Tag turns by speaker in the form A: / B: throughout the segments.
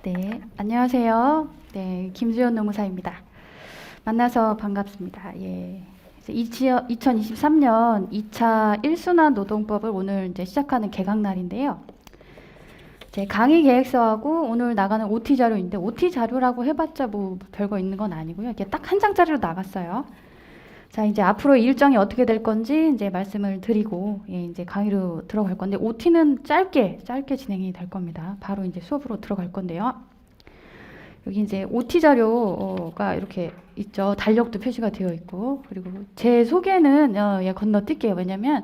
A: 네, 안녕하세요. 네, 김수연 노무사입니다. 만나서 반갑습니다. 예. 2023년 2차 1순환 노동법을 오늘 이제 시작하는 개강 날인데요. 제 강의 계획서하고 오늘 나가는 OT 자료인데 OT 자료라고 해봤자 뭐 별거 있는 건 아니고요. 이게 딱 한 장짜리로 나갔어요. 자, 이제 앞으로 일정이 어떻게 될 건지 이제 말씀을 드리고 이제 강의로 들어갈 건데 OT는 짧게 진행이 될 겁니다. 바로 이제 수업으로 들어갈 건데요. 여기 이제 OT 자료가 이렇게 있죠. 달력도 표시가 되어 있고, 그리고 제 소개는 건너뛸게요. 왜냐면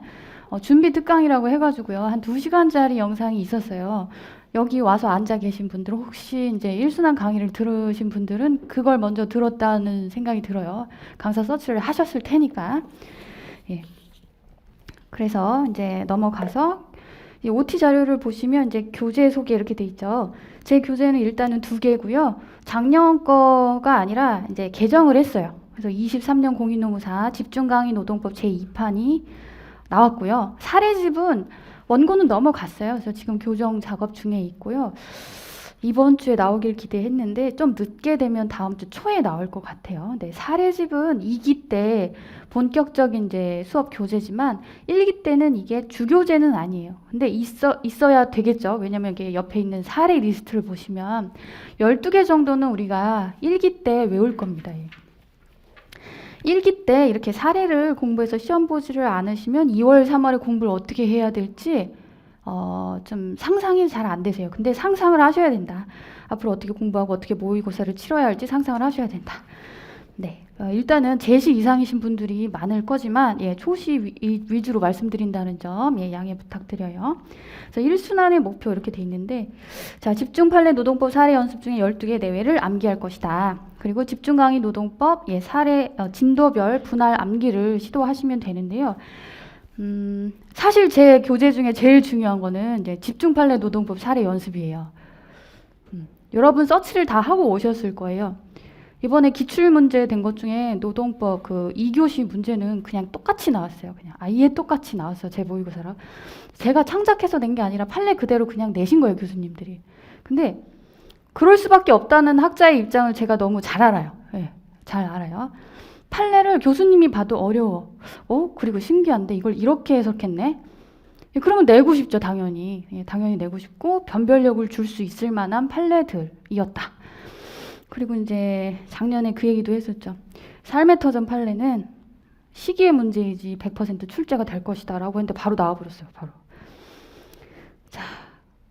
A: 준비 특강이라고 해가지고요. 한 2시간짜리 영상이 있었어요. 여기 와서 앉아 계신 분들은 혹시 이제 1순환 강의를 들으신 분들은 그걸 먼저 들었다는 생각이 들어요. 강사 서치를 하셨을 테니까. 예. 그래서 이제 넘어가서 이 OT 자료를 보시면 이제 교재 소개 이렇게 돼 있죠. 제 교재는 일단은 2개고요. 작년 거가 아니라 이제 개정을 했어요. 그래서 23년 공인노무사 집중강의 노동법 제2판이 나왔고요. 사례집은 원고는 넘어갔어요. 그래서 지금 교정 작업 중에 있고요. 이번 주에 나오길 기대했는데 좀 늦게 되면 다음 주 초에 나올 것 같아요. 네, 사례집은 2기 때 본격적인 이제 수업 교재지만 1기 때는 이게 주교재는 아니에요. 근데 있어야 되겠죠. 왜냐면 이게 옆에 있는 사례 리스트를 보시면 12개 정도는 우리가 1기 때 외울 겁니다. 1기 때 이렇게 사례를 공부해서 시험 보지를 않으시면 2월, 3월에 공부를 어떻게 해야 될지 좀 상상이 잘 안 되세요. 근데 상상을 하셔야 된다. 앞으로 어떻게 공부하고 어떻게 모의고사를 치러야 할지 상상을 하셔야 된다. 네, 일단은 제시 이상이신 분들이 많을 거지만 초시 위주로 말씀드린다는 점 양해 부탁드려요. 그래서 1순환의 목표 이렇게 돼 있는데, 자, 집중판례 노동법 사례 연습 중에 12개 내외를 암기할 것이다. 그리고 집중강의 노동법 사례 진도별 분할 암기를 시도하시면 되는데요. 사실 제 교재 중에 제일 중요한 거는 이제 집중판례 노동법 사례 연습이에요. 여러분 서치를 다 하고 오셨을 거예요. 이번에 기출문제 된 것 중에 노동법 그 2교시 문제는 그냥 똑같이 나왔어요. 그냥 아예 똑같이 나왔어요. 제 모의고사랑. 제가 창작해서 낸 게 아니라 판례 그대로 그냥 내신 거예요, 교수님들이. 근데 그럴 수밖에 없다는 학자의 입장을 제가 너무 잘 알아요. 네, 잘 알아요. 판례를 교수님이 봐도 어려워. 그리고 신기한데 이걸 이렇게 해석했네? 그러면 내고 싶죠, 당연히. 당연히 내고 싶고 변별력을 줄 수 있을 만한 판례들이었다. 그리고 이제 작년에 그 얘기도 했었죠. 삶의 터전 판례는 시기의 문제이지 100% 출제가 될 것이다 라고 했는데 바로 나와버렸어요. 바로. 자,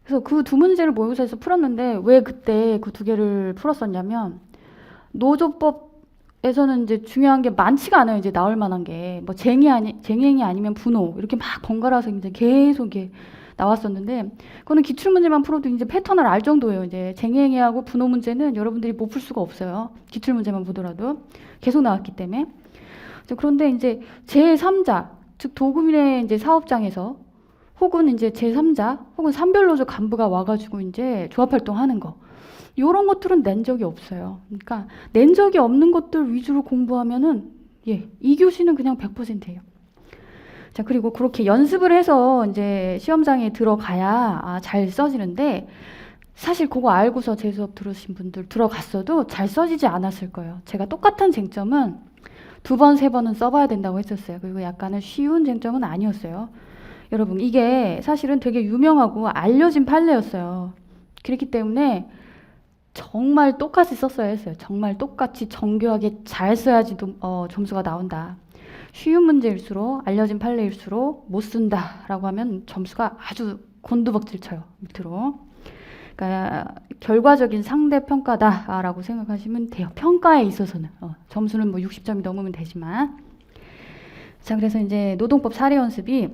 A: 그래서 그 두 문제를 모의고사에서 풀었는데 왜 그때 그 2개를 풀었었냐면 노조법에서는 이제 중요한 게 많지가 않아요. 이제 나올 만한 게 뭐 쟁행이 아니면 분호 이렇게 막 번갈아서 이제 계속 이게 나왔었는데 그거는 기출 문제만 풀어도 이제 패턴을 알 정도예요. 이제 쟁행위하고 분호 문제는 여러분들이 못 풀 수가 없어요. 기출 문제만 보더라도 계속 나왔기 때문에. 그런데 이제 제3자 즉 도급인의 이제 사업장에서 혹은 이제 제3자 혹은 산별노조 간부가 와가지고 이제 조합활동하는 거 이런 것들은 낸 적이 없어요. 그러니까 낸 적이 없는 것들 위주로 공부하면은 2교시는 그냥 100%예요. 자, 그리고 그렇게 연습을 해서 이제 시험장에 들어가야 잘 써지는데 사실 그거 알고서 제 수업 들으신 분들 들어갔어도 잘 써지지 않았을 거예요. 제가 똑같은 쟁점은 2번, 3번은 써봐야 된다고 했었어요. 그리고 약간은 쉬운 쟁점은 아니었어요. 여러분, 이게 사실은 되게 유명하고 알려진 판례였어요. 그렇기 때문에 정말 똑같이 썼어야 했어요. 정말 똑같이 정교하게 잘 써야지 점수가 나온다. 쉬운 문제일수록 알려진 판례일수록 못 쓴다라고 하면 점수가 아주 곤두박질 쳐요. 밑으로. 그러니까 결과적인 상대평가다라고 생각하시면 돼요. 평가에 있어서는 점수는 뭐 60점이 넘으면 되지만. 자, 그래서 이제 노동법 사례 연습이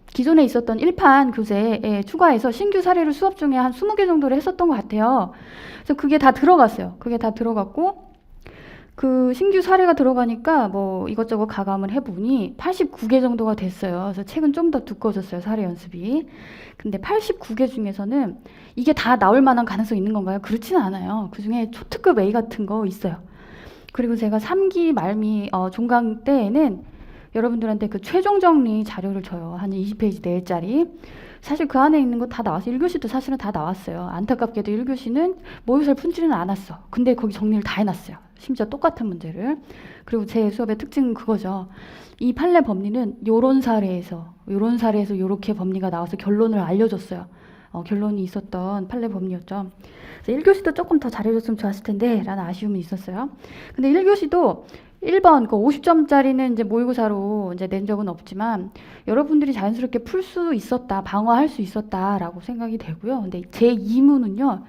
A: 기존에 있었던 1판 교재에 추가해서 신규 사례를 수업 중에 한 20개 정도를 했었던 것 같아요. 그래서 그게 다 들어갔어요. 그게 다 들어갔고 그 신규 사례가 들어가니까 뭐 이것저것 가감을 해보니 89개 정도가 됐어요. 그래서 책은 좀 더 두꺼워졌어요. 사례 연습이. 근데 89개 중에서는 이게 다 나올 만한 가능성이 있는 건가요? 그렇지는 않아요. 그중에 초특급 A 같은 거 있어요. 그리고 제가 3기 말미 종강 때에는 여러분들한테 그 최종 정리 자료를 줘요. 한 20페이지 내일짜리. 사실 그 안에 있는 거 다 나왔어요. 1교시도 사실은 다 나왔어요. 안타깝게도 1교시는 모의고사를 풀지는 않았어. 근데 거기 정리를 다 해놨어요. 심지어 똑같은 문제를. 그리고 제 수업의 특징은 그거죠. 이 판례 법리는 요런 사례에서 요렇게 법리가 나와서 결론을 알려줬어요. 결론이 있었던 판례 법리였죠. 1교시도 조금 더 잘해줬으면 좋았을 텐데 라는 아쉬움이 있었어요. 근데 1교시도 1번 그 50점짜리는 이제 모의고사로 이제 낸 적은 없지만 여러분들이 자연스럽게 풀 수 있었다, 방어할 수 있었다라고 생각이 되고요. 근데 제 2문은요,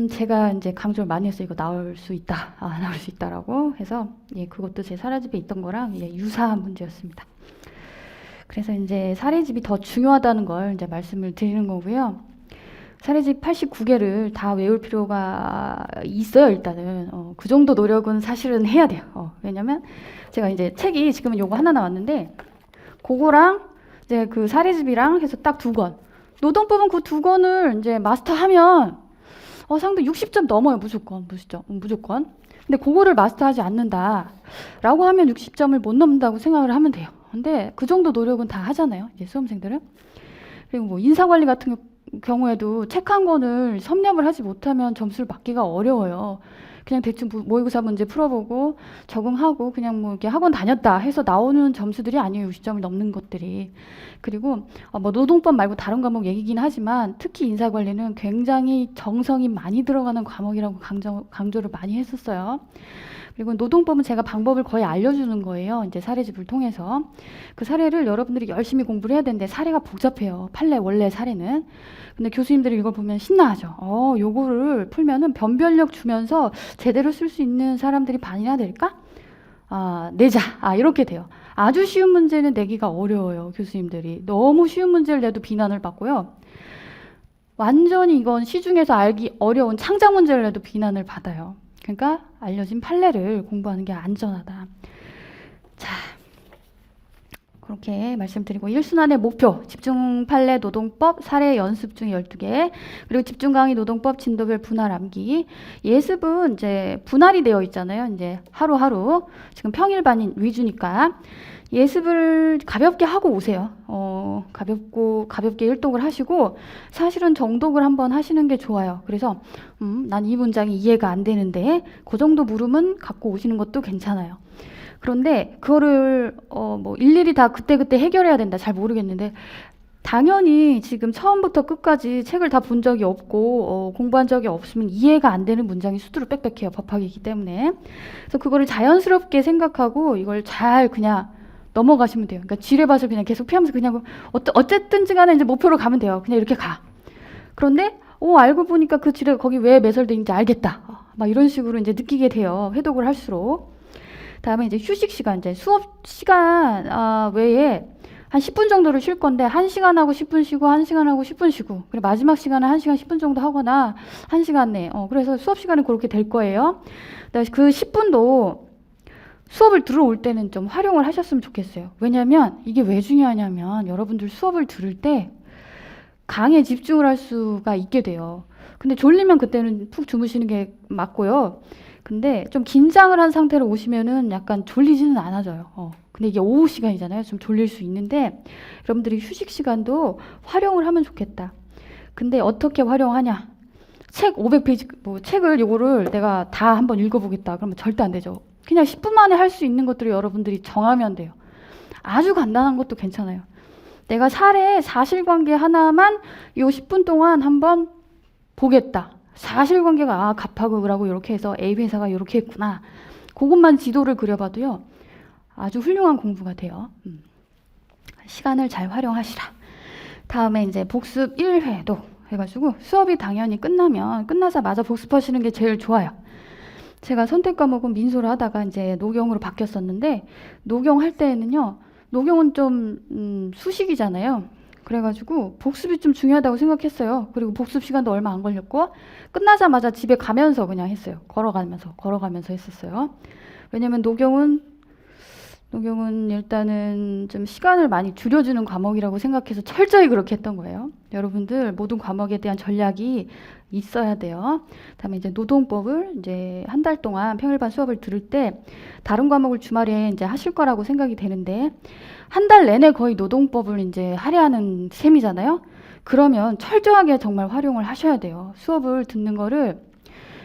A: 제가 이제 강조를 많이 했어요. 이거 나올 수 있다, 나올 수 있다라고 해서 예, 그것도 제 사례집에 있던 거랑 예, 유사한 문제였습니다. 그래서 이제 사례집이 더 중요하다는 걸 이제 말씀을 드리는 거고요. 사례집 89개를 다 외울 필요가 있어요, 일단은. 그 정도 노력은 사실은 해야 돼요. 왜냐면 제가 이제 책이 지금은 요거 하나 나왔는데, 그거랑 이제 그 사례집이랑 해서 딱 2권. 노동법은 그 2권을 이제 마스터하면, 상대 60점 넘어요, 무조건. 근데 그거를 마스터하지 않는다. 라고 하면 60점을 못 넘는다고 생각을 하면 돼요. 근데 그 정도 노력은 다 하잖아요, 이제 수험생들은. 그리고 뭐 인사관리 같은 경우에도 책 한 권을 섭렵을 하지 못하면 점수를 받기가 어려워요. 그냥 대충 모의고사 문제 풀어보고 적응하고 그냥 뭐 이렇게 학원 다녔다 해서 나오는 점수들이 아니에요. 60점을 넘는 것들이. 그리고 뭐 노동법 말고 다른 과목 얘기긴 하지만 특히 인사관리는 굉장히 정성이 많이 들어가는 과목이라고 강조를 많이 했었어요. 그리고 노동법은 제가 방법을 거의 알려주는 거예요. 이제 사례집을 통해서. 그 사례를 여러분들이 열심히 공부를 해야 되는데 사례가 복잡해요. 판례 원래 사례는. 근데 교수님들이 이걸 보면 신나하죠. 요거를 풀면은 변별력 주면서 제대로 쓸 수 있는 사람들이 반이나 될까? 내자. 이렇게 돼요. 아주 쉬운 문제는 내기가 어려워요. 교수님들이. 너무 쉬운 문제를 내도 비난을 받고요. 완전히 이건 시중에서 알기 어려운 창작 문제를 내도 비난을 받아요. 그러니까 알려진 판례를 공부하는 게 안전하다. 자, 그렇게 말씀드리고 1순환의 목표, 집중 판례 노동법 사례 연습 중 12개, 그리고 집중 강의 노동법 진도별 분할 암기. 예습은 이제 분할이 되어 있잖아요. 이제 하루하루. 지금 평일반인 위주니까 예습을 가볍게 하고 오세요. 가볍게 일독을 하시고 사실은 정독을 한번 하시는 게 좋아요. 그래서 난 이 문장이 이해가 안 되는데 그 정도 물음은 갖고 오시는 것도 괜찮아요. 그런데 그거를 뭐 일일이 다 그때그때 해결해야 된다. 잘 모르겠는데 당연히 지금 처음부터 끝까지 책을 다 본 적이 없고 공부한 적이 없으면 이해가 안 되는 문장이 수두룩 빽빽해요. 법학이기 때문에. 그래서 그거를 자연스럽게 생각하고 이걸 잘 그냥 넘어가시면 돼요. 그러니까 지뢰밭을 그냥 계속 피하면서 그냥 어쨌든지 간에 이제 목표로 가면 돼요. 그냥 이렇게 가. 그런데 알고 보니까 그 지뢰가 거기 왜 매설돼 있는지 알겠다. 막 이런 식으로 이제 느끼게 돼요. 회독을 할수록. 다음에 이제 휴식 시간, 이제 수업 시간 외에 한 10분 정도를 쉴 건데 1시간 하고 10분 쉬고 1시간 하고 10분 쉬고 그리고 마지막 시간은 1시간 10분 정도 하거나 1시간 내 그래서 수업 시간은 그렇게 될 거예요. 그 10분도 수업을 들어올 때는 좀 활용을 하셨으면 좋겠어요. 왜냐면 이게 왜 중요하냐면 여러분들 수업을 들을 때 강의에 집중을 할 수가 있게 돼요. 근데 졸리면 그때는 푹 주무시는 게 맞고요. 근데 좀 긴장을 한 상태로 오시면은 약간 졸리지는 않아져요. 근데 이게 오후 시간이잖아요. 좀 졸릴 수 있는데 여러분들이 휴식 시간도 활용을 하면 좋겠다. 근데 어떻게 활용하냐? 책 500페이지 뭐 책을 요거를 내가 다 한번 읽어보겠다. 그러면 절대 안 되죠. 그냥 10분 만에 할 수 있는 것들을 여러분들이 정하면 돼요. 아주 간단한 것도 괜찮아요. 내가 사실관계 하나만 요 10분 동안 한번 보겠다. 사실관계가 갑하고 을하고 이렇게 해서 A 회사가 이렇게 했구나. 그것만 지도를 그려봐도요. 아주 훌륭한 공부가 돼요. 시간을 잘 활용하시라. 다음에 이제 복습 1회도 해가지고 수업이 당연히 끝나자마자 복습하시는 게 제일 좋아요. 제가 선택 과목은 민소를 하다가 이제 노경으로 바뀌었었는데 노경할 때에는요. 노경은 좀 수식이잖아요. 그래가지고 복습이 좀 중요하다고 생각했어요. 그리고 복습 시간도 얼마 안 걸렸고 끝나자마자 집에 가면서 그냥 했어요. 걸어가면서 했었어요. 왜냐면 노경은 녹용은 일단은 좀 시간을 많이 줄여주는 과목이라고 생각해서 철저히 그렇게 했던 거예요. 여러분들 모든 과목에 대한 전략이 있어야 돼요. 다음에 이제 노동법을 이제 한 달 동안 평일반 수업을 들을 때 다른 과목을 주말에 이제 하실 거라고 생각이 되는데 한 달 내내 거의 노동법을 이제 할애하는 셈이잖아요. 그러면 철저하게 정말 활용을 하셔야 돼요. 수업을 듣는 거를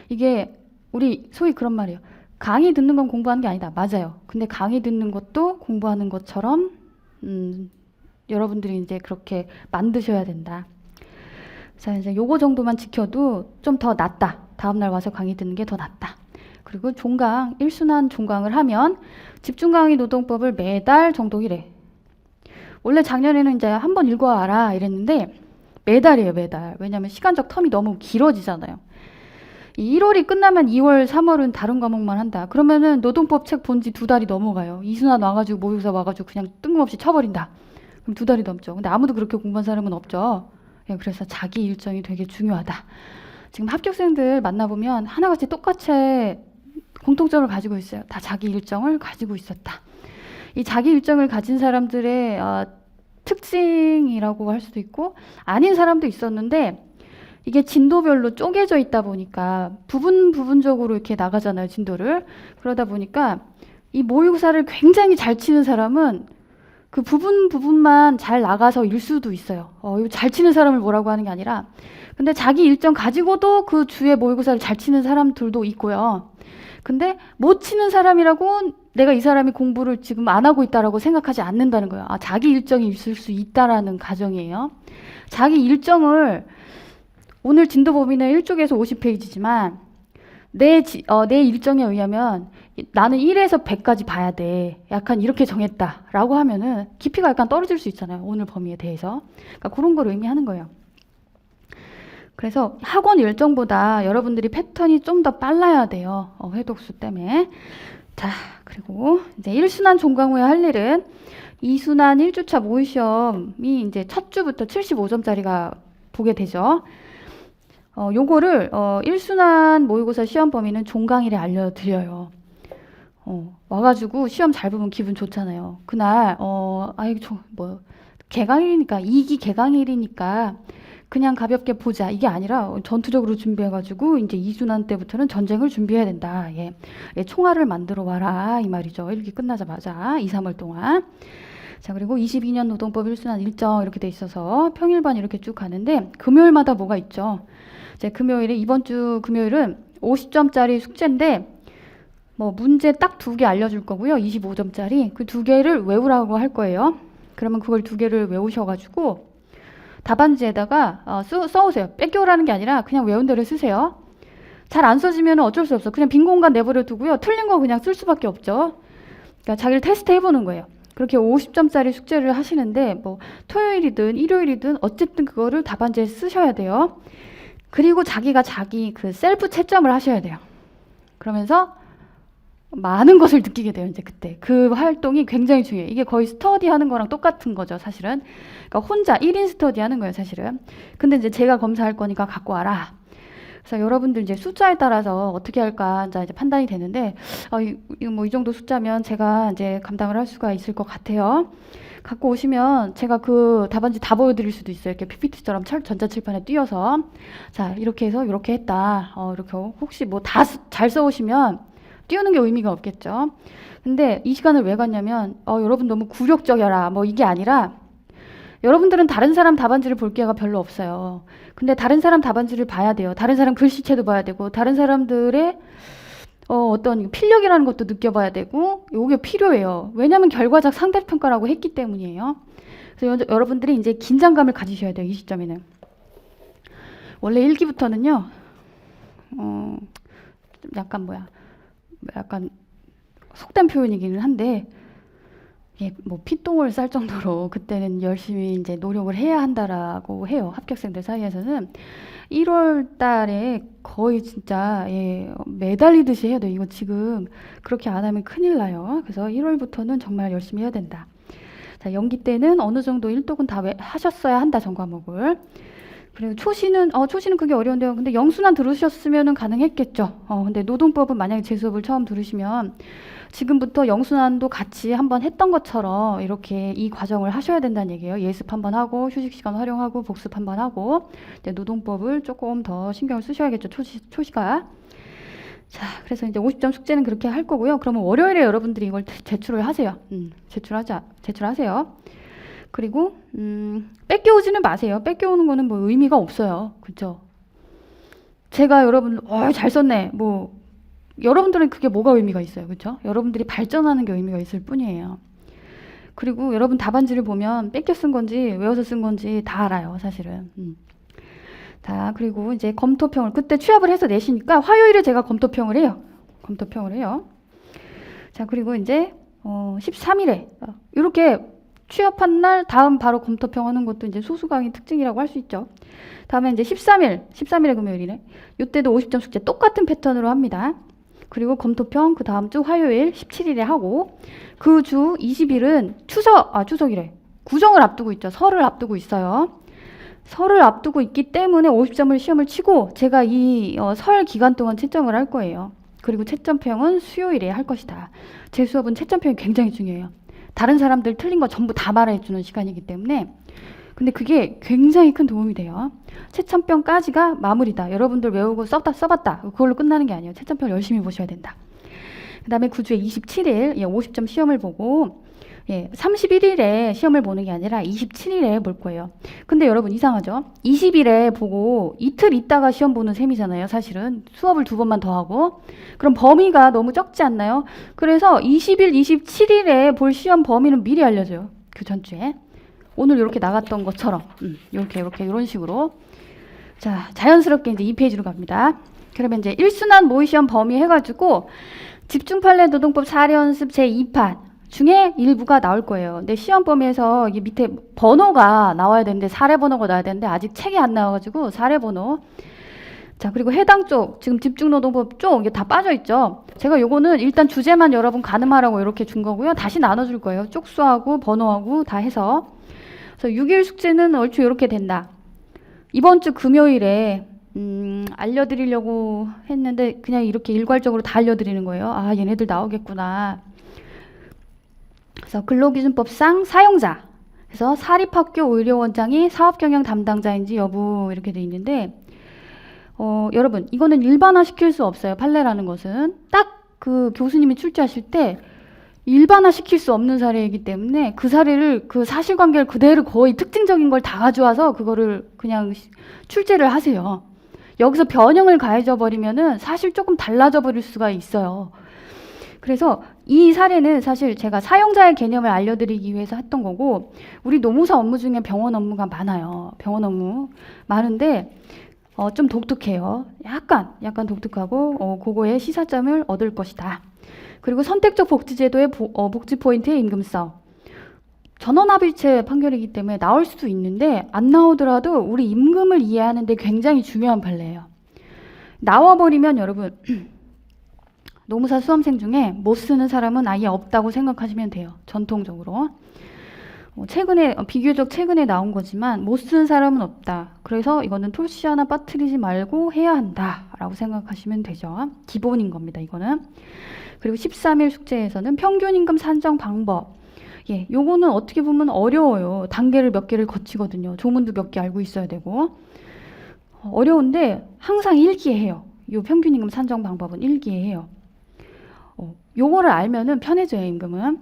A: 이게 우리 소위 그런 말이에요. 강의 듣는 건 공부하는 게 아니다. 맞아요. 근데 강의 듣는 것도 공부하는 것처럼 여러분들이 이제 그렇게 만드셔야 된다. 자, 이제 요거 정도만 지켜도 좀 더 낫다. 다음날 와서 강의 듣는 게 더 낫다. 그리고 종강, 1순환 종강을 하면 집중 강의 노동법을 매달 정도 이래. 원래 작년에는 이제 한번 읽어와라 이랬는데 매달이에요, 매달. 왜냐면 시간적 텀이 너무 길어지잖아요. 1월이 끝나면 2월, 3월은 다른 과목만 한다. 그러면은 노동법 책 본 지 2달이 넘어가요. 이순환 와가지고 모의고사 와가지고 그냥 뜬금없이 쳐버린다. 그럼 2달이 넘죠. 근데 아무도 그렇게 공부한 사람은 없죠. 예, 그래서 자기 일정이 되게 중요하다. 지금 합격생들 만나보면 하나같이 똑같이 공통점을 가지고 있어요. 다 자기 일정을 가지고 있었다. 이 자기 일정을 가진 사람들의 특징이라고 할 수도 있고 아닌 사람도 있었는데 이게 진도별로 쪼개져 있다 보니까 부분적으로 이렇게 나가잖아요, 진도를. 그러다 보니까 이 모의고사를 굉장히 잘 치는 사람은 그 부분만 잘 나가서 일 수도 있어요. 이거 잘 치는 사람을 뭐라고 하는 게 아니라 근데 자기 일정 가지고도 그 주에 모의고사를 잘 치는 사람들도 있고요. 근데 못 치는 사람이라고 내가 이 사람이 공부를 지금 안 하고 있다라고 생각하지 않는다는 거예요. 자기 일정이 있을 수 있다라는 가정이에요. 자기 일정을 오늘 진도 범위는 1쪽에서 50페이지지만 내 일정에 의하면 나는 1에서 100까지 봐야 돼. 약간 이렇게 정했다라고 하면은 깊이가 약간 떨어질 수 있잖아요. 오늘 범위에 대해서. 그러니까 그런 걸 의미하는 거예요. 그래서 학원 일정보다 여러분들이 패턴이 좀 더 빨라야 돼요. 회독수 때문에. 자, 그리고 이제 1순환 종강 후에 할 일은 2순환 1주차 모의시험이 이제 첫 주부터 75점짜리가 보게 되죠. 요거를 1순환 모의고사 시험 범위는 종강일에 알려드려요. 와가지고 시험 잘 보면 기분 좋잖아요. 그날 개강일이니까 2기 개강일이니까 그냥 가볍게 보자 이게 아니라 전투적으로 준비해가지고 이제 2순환 때부터는 전쟁을 준비해야 된다. 예, 총알을 만들어 와라 이 말이죠. 1기 끝나자마자 2, 3월 동안. 자, 그리고 22년 노동법 1순환 일정 이렇게 돼 있어서 평일반 이렇게 쭉 가는데 금요일마다 뭐가 있죠. 이제 금요일에 이번 주 금요일은 50점짜리 숙제인데 뭐 문제 딱 2개 알려줄 거고요. 25점짜리 그 2개를 외우라고 할 거예요. 그러면 그걸 2개를 외우셔가지고 답안지에다가 써오세요. 뺏겨오라는 게 아니라 그냥 외운 대로 쓰세요. 잘 안 써지면 어쩔 수 없어. 그냥 빈 공간 내버려 두고요. 틀린 거 그냥 쓸 수밖에 없죠. 그러니까 자기를 테스트 해보는 거예요. 그렇게 50점짜리 숙제를 하시는데 뭐 토요일이든 일요일이든 어쨌든 그거를 답안지에 쓰셔야 돼요. 그리고 자기가 자기 그 셀프 채점을 하셔야 돼요. 그러면서 많은 것을 느끼게 돼요. 이제 그때 그 활동이 굉장히 중요해요. 이게 거의 스터디 하는 거랑 똑같은 거죠, 사실은. 그러니까 혼자 1인 스터디 하는 거예요, 사실은. 근데 이제 제가 검사할 거니까 갖고 와라. 그래서 여러분들 이제 숫자에 따라서 어떻게 할까 이제 판단이 되는데 뭐 이 정도 숫자면 제가 이제 감당을 할 수가 있을 것 같아요. 갖고 오시면 제가 그 답안지 다 보여드릴 수도 있어요. 이렇게 PPT처럼 전자칠판에 띄어서 자 이렇게 해서 이렇게 했다. 이렇게 혹시 뭐 다 잘 써오시면 띄우는 게 의미가 없겠죠. 근데 이 시간을 왜 갔냐면 여러분 너무 굴욕적이라 뭐 이게 아니라 여러분들은 다른 사람 답안지를 볼 기회가 별로 없어요. 근데 다른 사람 답안지를 봐야 돼요. 다른 사람 글씨체도 봐야 되고 다른 사람들의 어떤 필력이라는 것도 느껴봐야 되고 이게 필요해요. 왜냐하면 결과적 상대평가라고 했기 때문이에요. 그래서 여러분들이 이제 긴장감을 가지셔야 돼요. 이 시점에는. 원래 1기부터는요. 약간 속된 표현이기는 한데 이게 뭐 피똥을 쌀 정도로 그때는 열심히 이제 노력을 해야 한다라고 해요. 합격생들 사이에서는 1월 달에 거의 진짜 매달리듯이 해야 돼요. 이거 지금 그렇게 안 하면 큰일 나요. 그래서 1월부터는 정말 열심히 해야 된다. 자, 연기 때는 어느 정도 1독은 다 하셨어야 한다. 전 과목을. 그리고 초시는 그게 어려운데요. 근데 영순환 들으셨으면 가능했겠죠. 근데 노동법은 만약에 제 수업을 처음 들으시면 지금부터 영순환도 같이 한번 했던 것처럼 이렇게 이 과정을 하셔야 된다는 얘기예요. 예습 한번 하고 휴식 시간 활용하고 복습 한번 하고 이제 노동법을 조금 더 신경을 쓰셔야겠죠. 초시가. 자, 그래서 이제 50점 숙제는 그렇게 할 거고요. 그러면 월요일에 여러분들이 이걸 제출을 하세요. 제출하세요. 그리고 뺏겨오지는 마세요. 뺏겨오는 거는 뭐 의미가 없어요. 그렇죠? 제가 여러분 잘 썼네. 뭐 여러분들은 그게 뭐가 의미가 있어요. 그렇죠? 여러분들이 발전하는 게 의미가 있을 뿐이에요. 그리고 여러분 답안지를 보면 뺏겨 쓴 건지 외워서 쓴 건지 다 알아요. 사실은. 자, 그리고 이제 검토평을 그때 취합을 해서 내시니까 화요일에 제가 검토평을 해요. 자, 그리고 이제 13일에 이렇게 취업한 날 다음 바로 검토평 하는 것도 이제 소수 강의 특징이라고 할 수 있죠. 다음에 이제 13일에 금요일이네. 이때도 50점 숙제 똑같은 패턴으로 합니다. 그리고 검토평 그 다음 주 화요일 17일에 하고 그 주 20일은 추석이래. 구정을 앞두고 있죠. 설을 앞두고 있어요. 설을 앞두고 있기 때문에 50점을 시험을 치고 제가 이 설 기간 동안 채점을 할 거예요. 그리고 채점평은 수요일에 할 것이다. 제 수업은 채점평이 굉장히 중요해요. 다른 사람들 틀린 거 전부 다 말해주는 시간이기 때문에 근데 그게 굉장히 큰 도움이 돼요. 채점평까지가 마무리다. 여러분들 외우고 써봤다. 그걸로 끝나는 게 아니에요. 채점평 열심히 보셔야 된다. 그 다음에 9주에 27일 50점 시험을 보고 31일에 시험을 보는 게 아니라 27일에 볼 거예요. 근데 여러분 이상하죠? 20일에 보고 이틀 있다가 시험 보는 셈이잖아요. 사실은 수업을 2번만 더 하고 그럼 범위가 너무 적지 않나요? 그래서 20일, 27일에 볼 시험 범위는 미리 알려줘요. 그 전주에. 오늘 이렇게 나갔던 것처럼 이렇게 이런 식으로 자 자연스럽게 이제 2페이지로 갑니다. 그러면 이제 1순환 모의시험 범위 해가지고 집중판례 노동법 사례 연습 제2판 중에 일부가 나올 거예요. 근데 시험 범위에서 이게 밑에 번호가 나와야 되는데 사례 번호가 나와야 되는데 아직 책이 안 나와가지고 사례 번호. 자 그리고 해당 쪽 지금 집중노동법 쪽 이게 다 빠져 있죠. 제가 요거는 일단 주제만 여러분 가늠하라고 이렇게 준 거고요. 다시 나눠줄 거예요. 쪽수하고 번호하고 다 해서. 그래서 6일 숙제는 얼추 이렇게 된다. 이번 주 금요일에 알려드리려고 했는데 그냥 이렇게 일괄적으로 다 알려드리는 거예요. 아 얘네들 나오겠구나. 그래서 근로기준법상 사용자 그래서 사립학교 의료원장이 사업경영 담당자인지 여부 이렇게 돼 있는데 여러분 이거는 일반화 시킬 수 없어요. 판례라는 것은 딱 그 교수님이 출제하실 때 일반화 시킬 수 없는 사례이기 때문에 그 사례를 그 사실관계를 그대로 거의 특징적인 걸 다 가져와서 그거를 그냥 출제를 하세요. 여기서 변형을 가해져 버리면은 사실 조금 달라져 버릴 수가 있어요. 그래서 이 사례는 사실 제가 사용자의 개념을 알려드리기 위해서 했던 거고 우리 노무사 업무 중에 병원 업무가 많아요. 병원 업무 많은데 좀 독특해요. 약간 독특하고 그거에 시사점을 얻을 것이다. 그리고 선택적 복지제도의 복지 포인트의 임금성. 전원합의체 판결이기 때문에 나올 수도 있는데 안 나오더라도 우리 임금을 이해하는 데 굉장히 중요한 판례예요. 나와버리면 여러분 노무사 수험생 중에 못 쓰는 사람은 아예 없다고 생각하시면 돼요. 전통적으로. 비교적 최근에 나온 거지만 못 쓰는 사람은 없다. 그래서 이거는 톨씨 하나 빠뜨리지 말고 해야 한다라고 생각하시면 되죠. 기본인 겁니다. 이거는. 그리고 13일 숙제에서는 평균 임금 산정 방법. 요거는 어떻게 보면 어려워요. 단계를 몇 개를 거치거든요. 조문도 몇 개 알고 있어야 되고. 어려운데 항상 일기해요. 요 평균 임금 산정 방법은 일기해요. 요거를 알면은 편해져요, 임금은.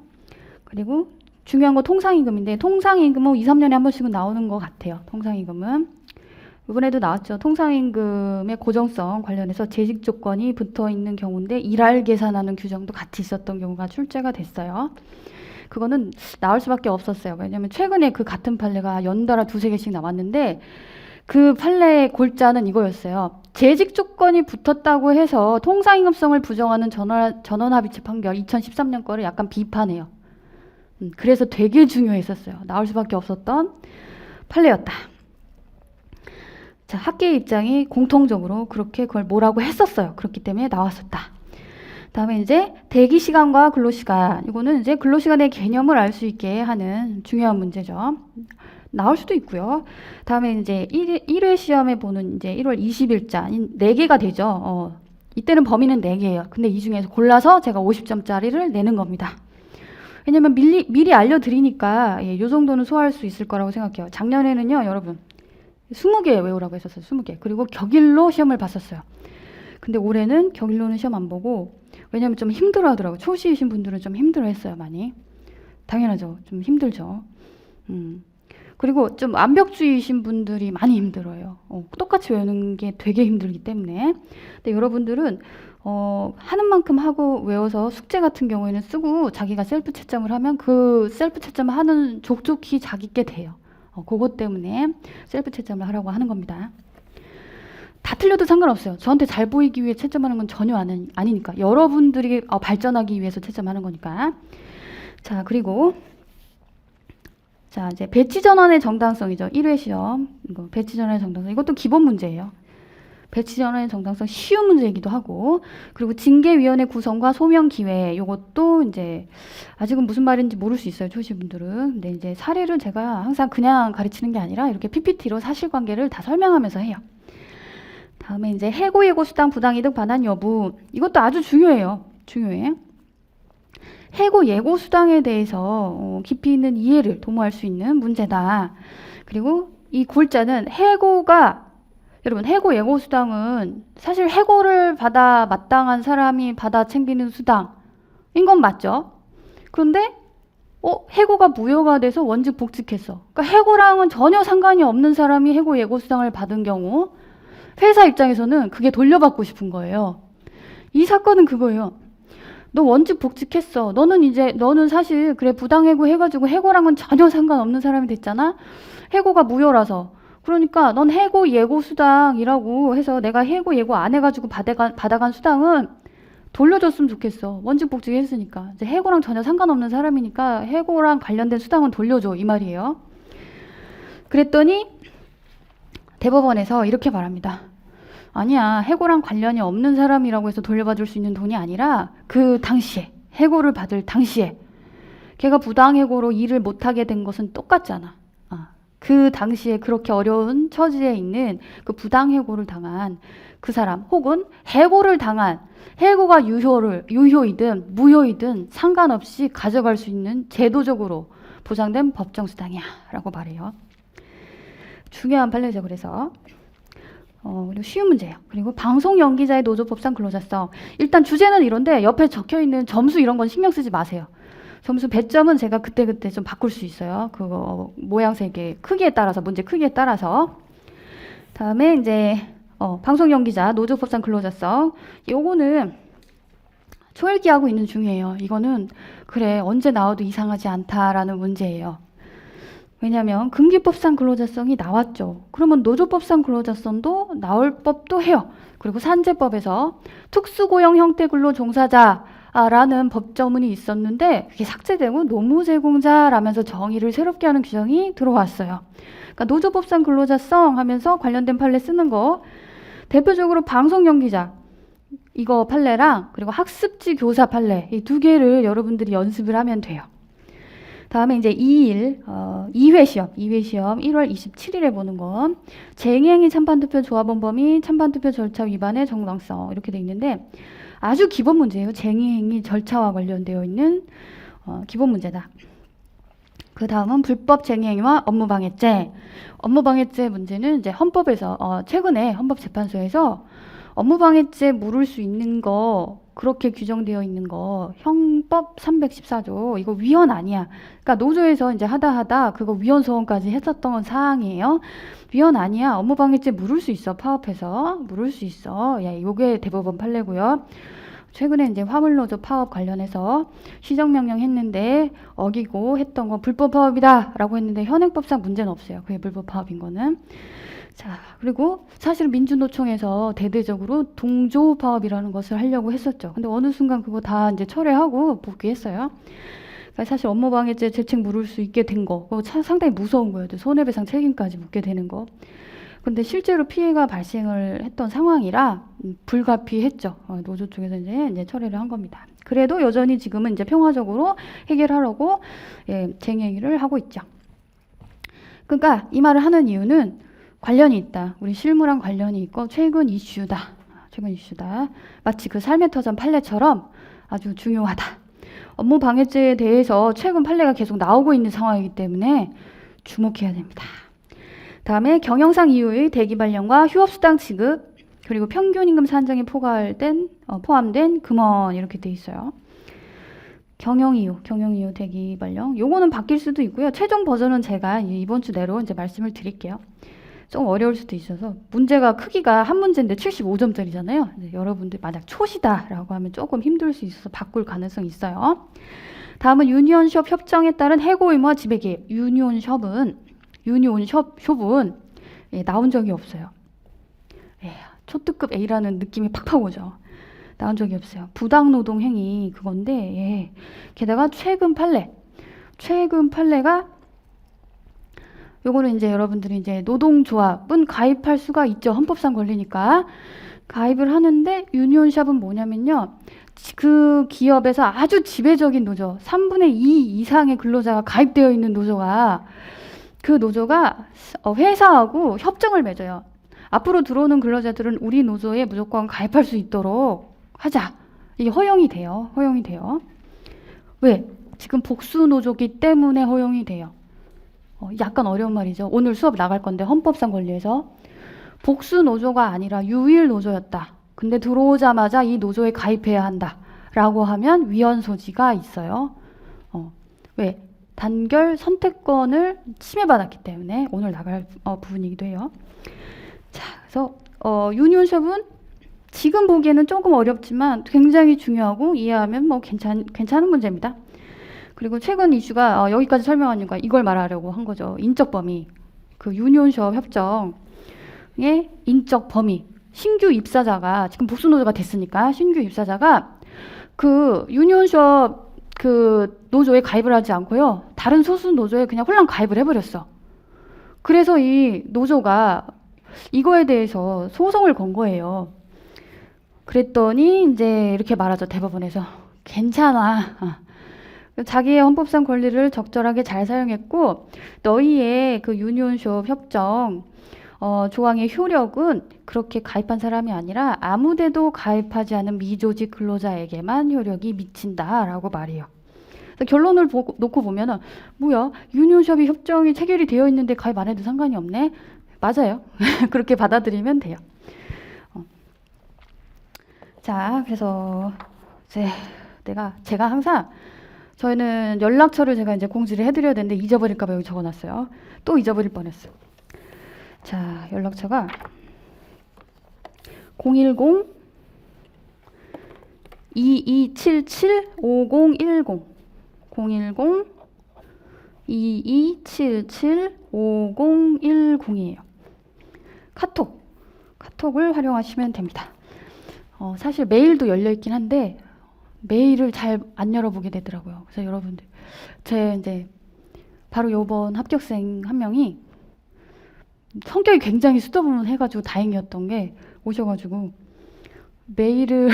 A: 그리고 중요한 거 통상임금인데 통상임금은 2, 3년에 한 번씩은 나오는 것 같아요. 통상임금은. 이번에도 나왔죠. 통상임금의 고정성 관련해서 재직 조건이 붙어 있는 경우인데 일할 계산하는 규정도 같이 있었던 경우가 출제가 됐어요. 그거는 나올 수밖에 없었어요. 왜냐하면 최근에 그 같은 판례가 연달아 2-3개씩 나왔는데 그 판례의 골자는 이거였어요. 재직 조건이 붙었다고 해서 통상임금성을 부정하는 전원합의체 판결 2013년 거를 약간 비판해요. 그래서 되게 중요했었어요. 나올 수밖에 없었던 판례였다. 자, 학계의 입장이 공통적으로 그렇게 그걸 뭐라고 했었어요. 그렇기 때문에 나왔었다. 다음에 이제 대기 시간과 근로 시간. 이거는 이제 근로 시간의 개념을 알 수 있게 하는 중요한 문제죠. 나올 수도 있고요. 다음에 이제 1회 시험에 보는 이제 1월 20일자 4개가 되죠. 이때는 범위는 4개예요. 근데 이 중에서 골라서 제가 50점짜리를 내는 겁니다. 왜냐면 미리 알려드리니까 이 정도는 소화할 수 있을 거라고 생각해요. 작년에는요, 여러분 20개 외우라고 했었어요. 20개. 그리고 격일로 시험을 봤었어요. 근데 올해는 격일로는 시험 안 보고, 왜냐면 좀 힘들어 하더라고요. 초시이신 분들은 좀 힘들어 했어요, 많이. 당연하죠. 좀 힘들죠. 그리고 좀 완벽주의이신 분들이 많이 힘들어요. 똑같이 외우는 게 되게 힘들기 때문에. 근데 여러분들은 하는 만큼 하고 외워서 숙제 같은 경우에는 쓰고 자기가 셀프 채점을 하면 그 셀프 채점을 하는 족족히 자기께 돼요. 그것 때문에 셀프 채점을 하라고 하는 겁니다. 다 틀려도 상관없어요. 저한테 잘 보이기 위해 채점하는 건 전혀 아니니까. 여러분들이 발전하기 위해서 채점하는 거니까. 자, 그리고 자, 이제 배치 전환의 정당성이죠. 1회 시험. 이거 배치 전환의 정당성. 이것도 기본 문제예요. 배치 전환의 정당성 쉬운 문제이기도 하고, 그리고 징계위원회 구성과 소명 기회. 이것도 이제 아직은 무슨 말인지 모를 수 있어요, 초시분들은. 근데 이제 사례를 제가 항상 그냥 가르치는 게 아니라 이렇게 PPT로 사실관계를 다 설명하면서 해요. 다음에 이제 해고 예고 수당 부당이득 반환 여부. 이것도 아주 중요해요. 중요해. 해고 예고 수당에 대해서 깊이 있는 이해를 도모할 수 있는 문제다. 그리고 이 골자는 여러분 해고 예고 수당은 사실 해고를 받아 마땅한 사람이 받아 챙기는 수당인 건 맞죠? 그런데 해고가 무효가 돼서 원직 복직했어. 그러니까 해고랑은 전혀 상관이 없는 사람이 해고 예고 수당을 받은 경우 회사 입장에서는 그게 돌려받고 싶은 거예요. 이 사건은 그거예요. 너 원직 복직했어. 너는 사실 그래 부당해고 해가지고 해고랑은 전혀 상관없는 사람이 됐잖아. 해고가 무효라서. 그러니까 넌 해고 예고 수당이라고 해서 내가 해고 예고 안 해가지고 받아간 수당은 돌려줬으면 좋겠어. 원직 복직했으니까. 이제 해고랑 전혀 상관없는 사람이니까 해고랑 관련된 수당은 돌려줘 이 말이에요. 그랬더니 대법원에서 이렇게 말합니다. 아니야, 해고랑 관련이 없는 사람이라고 해서 돌려받을 수 있는 돈이 아니라 그 당시에, 해고를 받을 당시에 걔가 부당해고로 일을 못하게 된 것은 똑같잖아. 그 당시에 그렇게 어려운 처지에 있는 그 부당해고를 당한 그 사람, 혹은 해고를 당한, 해고가 유효이든 무효이든 상관없이 가져갈 수 있는 제도적으로 보장된 법정수당이야 라고 말해요. 중요한 판례죠. 그래서 그리고 쉬운 문제예요. 그리고 방송 연기자의 노조법상 근로자성. 일단 주제는 이런데 옆에 적혀있는 점수 이런 건 신경 쓰지 마세요. 점수 배점은 제가 그때그때 좀 바꿀 수 있어요. 그거 모양새의 크기에 따라서, 문제 크기에 따라서. 다음에 이제 방송 연기자 노조법상 근로자성. 요거는 초읽기하고 있는 중이에요. 이거는 그래 언제 나와도 이상하지 않다라는 문제예요. 왜냐하면 금기법상 근로자성이 나왔죠. 그러면 노조법상 근로자성도 나올 법도 해요. 그리고 산재법에서 특수고용 형태 근로 종사자라는 법조문이 있었는데 그게 삭제되고 노무제공자라면서 정의를 새롭게 하는 규정이 들어왔어요. 그러니까 노조법상 근로자성 하면서 관련된 판례 쓰는 거 대표적으로 방송 연기자 이거 판례랑 그리고 학습지 교사 판례 이 두 개를 여러분들이 연습을 하면 돼요. 다음에 이제 2회 시험 1월 27일에 보는 건 쟁행위 찬반투표 조합원 범위 찬반투표 절차 위반의 정당성 이렇게 돼 있는데 아주 기본 문제예요. 쟁행위 절차와 관련되어 있는 기본 문제다. 그 다음은 불법 쟁행위와 업무방해죄. 업무방해죄 문제는 이제 헌법에서 최근에 헌법재판소에서 업무방해죄 물을 수 있는 거 그렇게 규정되어 있는 거 형법 314조 이거 위헌 아니야. 그러니까 노조에서 이제 하다 그거 위헌 소원까지 했었던 사항이에요. 위헌 아니야. 업무방해죄 물을 수 있어. 파업해서 물을 수 있어. 요게 대법원 판례고요. 최근에 이제 화물노조 파업 관련해서 시정명령 했는데 어기고 했던 건 불법 파업이다라고 했는데 현행법상 문제는 없어요. 그게 불법 파업인 거는. 자, 그리고 사실 민주노총에서 대대적으로 동조 파업이라는 것을 하려고 했었죠. 근데 어느 순간 그거 다 이제 철회하고 복귀했어요. 그러니까 사실 업무방해죄 죄책 물을 수 있게 된 거, 그거 상당히 무서운 거예요. 손해배상 책임까지 묻게 되는 거. 근데 실제로 피해가 발생을 했던 상황이라 불가피했죠. 노조 쪽에서 이제 철회를 한 겁니다. 그래도 여전히 지금은 이제 평화적으로 해결하려고 쟁행위를 하고 있죠. 그러니까 이 말을 하는 이유는 관련이 있다. 우리 실무랑 관련이 있고 최근 이슈다. 최근 이슈다. 마치 그 삶의 터전 판례처럼 아주 중요하다. 업무 방해죄에 대해서 최근 판례가 계속 나오고 있는 상황이기 때문에 주목해야 됩니다. 다음에 경영상 이유의 대기 발령과 휴업수당 지급, 그리고 평균 임금 산정이 포함된 금원 이렇게 돼 있어요. 경영 이유 대기 발령. 요거는 바뀔 수도 있고요. 최종 버전은 제가 이번 주 내로 이제 말씀을 드릴게요. 좀 어려울 수도 있어서 문제가 크기가 한 문제인데 75점짜리잖아요. 여러분들 만약 초시다라고 하면 조금 힘들 수 있어서 바꿀 가능성이 있어요. 다음은 유니온숍 협정에 따른 해고 의무와 지배 개입. 유니온숍은 나온 적이 없어요. 초특급 A라는 느낌이 팍팍 오죠. 나온 적이 없어요. 부당노동 행위 그건데 게다가 최근 판례가 요거는 이제 여러분들이 이제 노동조합은 가입할 수가 있죠. 헌법상 권리니까 가입을 하는데 유니온샵은 뭐냐면요. 그 기업에서 아주 지배적인 노조 3분의 2 이상의 근로자가 가입되어 있는 노조가 그 노조가 회사하고 협정을 맺어요. 앞으로 들어오는 근로자들은 우리 노조에 무조건 가입할 수 있도록 하자. 이게 허용이 돼요. 왜? 지금 복수 노조기 때문에 허용이 돼요. 약간 어려운 말이죠. 오늘 수업 나갈 건데 헌법상 권리에서 복수 노조가 아니라 유일 노조였다. 근데 들어오자마자 이 노조에 가입해야 한다. 라고 하면 위헌 소지가 있어요. 왜? 단결 선택권을 침해받았기 때문에 오늘 나갈 부분이기도 해요. 자, 그래서 유니온숍은 지금 보기에는 조금 어렵지만 굉장히 중요하고 이해하면 뭐 괜찮은 문제입니다. 그리고 최근 이슈가 여기까지 설명한 이유가 이걸 말하려고 한 거죠. 인적 범위. 그 유니온숍 협정의 인적 범위. 신규 입사자가 지금 복수노조가 됐으니까 신규 입사자가 그 유니온숍 그 노조에 가입을 하지 않고요. 다른 소수 노조에 그냥 홀랑 가입을 해버렸어. 그래서 이 노조가 이거에 대해서 소송을 건 거예요. 그랬더니 이제 이렇게 말하죠. 대법원에서. 괜찮아. 자기의 헌법상 권리를 적절하게 잘 사용했고 너희의 그 유니온숍 협정 조항의 효력은 그렇게 가입한 사람이 아니라 아무데도 가입하지 않은 미조직 근로자에게만 효력이 미친다라고 말해요. 결론을 놓고 보면은 뭐야 유니온숍이 협정이 체결이 되어 있는데 가입 안 해도 상관이 없네. 맞아요. 그렇게 받아들이면 돼요. 자, 그래서 제가 항상 저희는 연락처를 제가 이제 공지를 해드려야 되는데 잊어버릴까 봐 여기 적어놨어요. 또 잊어버릴 뻔했어. 자, 연락처가 010-2277-5010 010-2277-5010이에요. 카톡을 활용하시면 됩니다. 사실 메일도 열려있긴 한데 메일을 잘 안 열어보게 되더라고요. 그래서 여러분들 이제 바로 요번 합격생 한 명이 성격이 굉장히 수더분해가지고 다행이었던 게 오셔가지고 메일을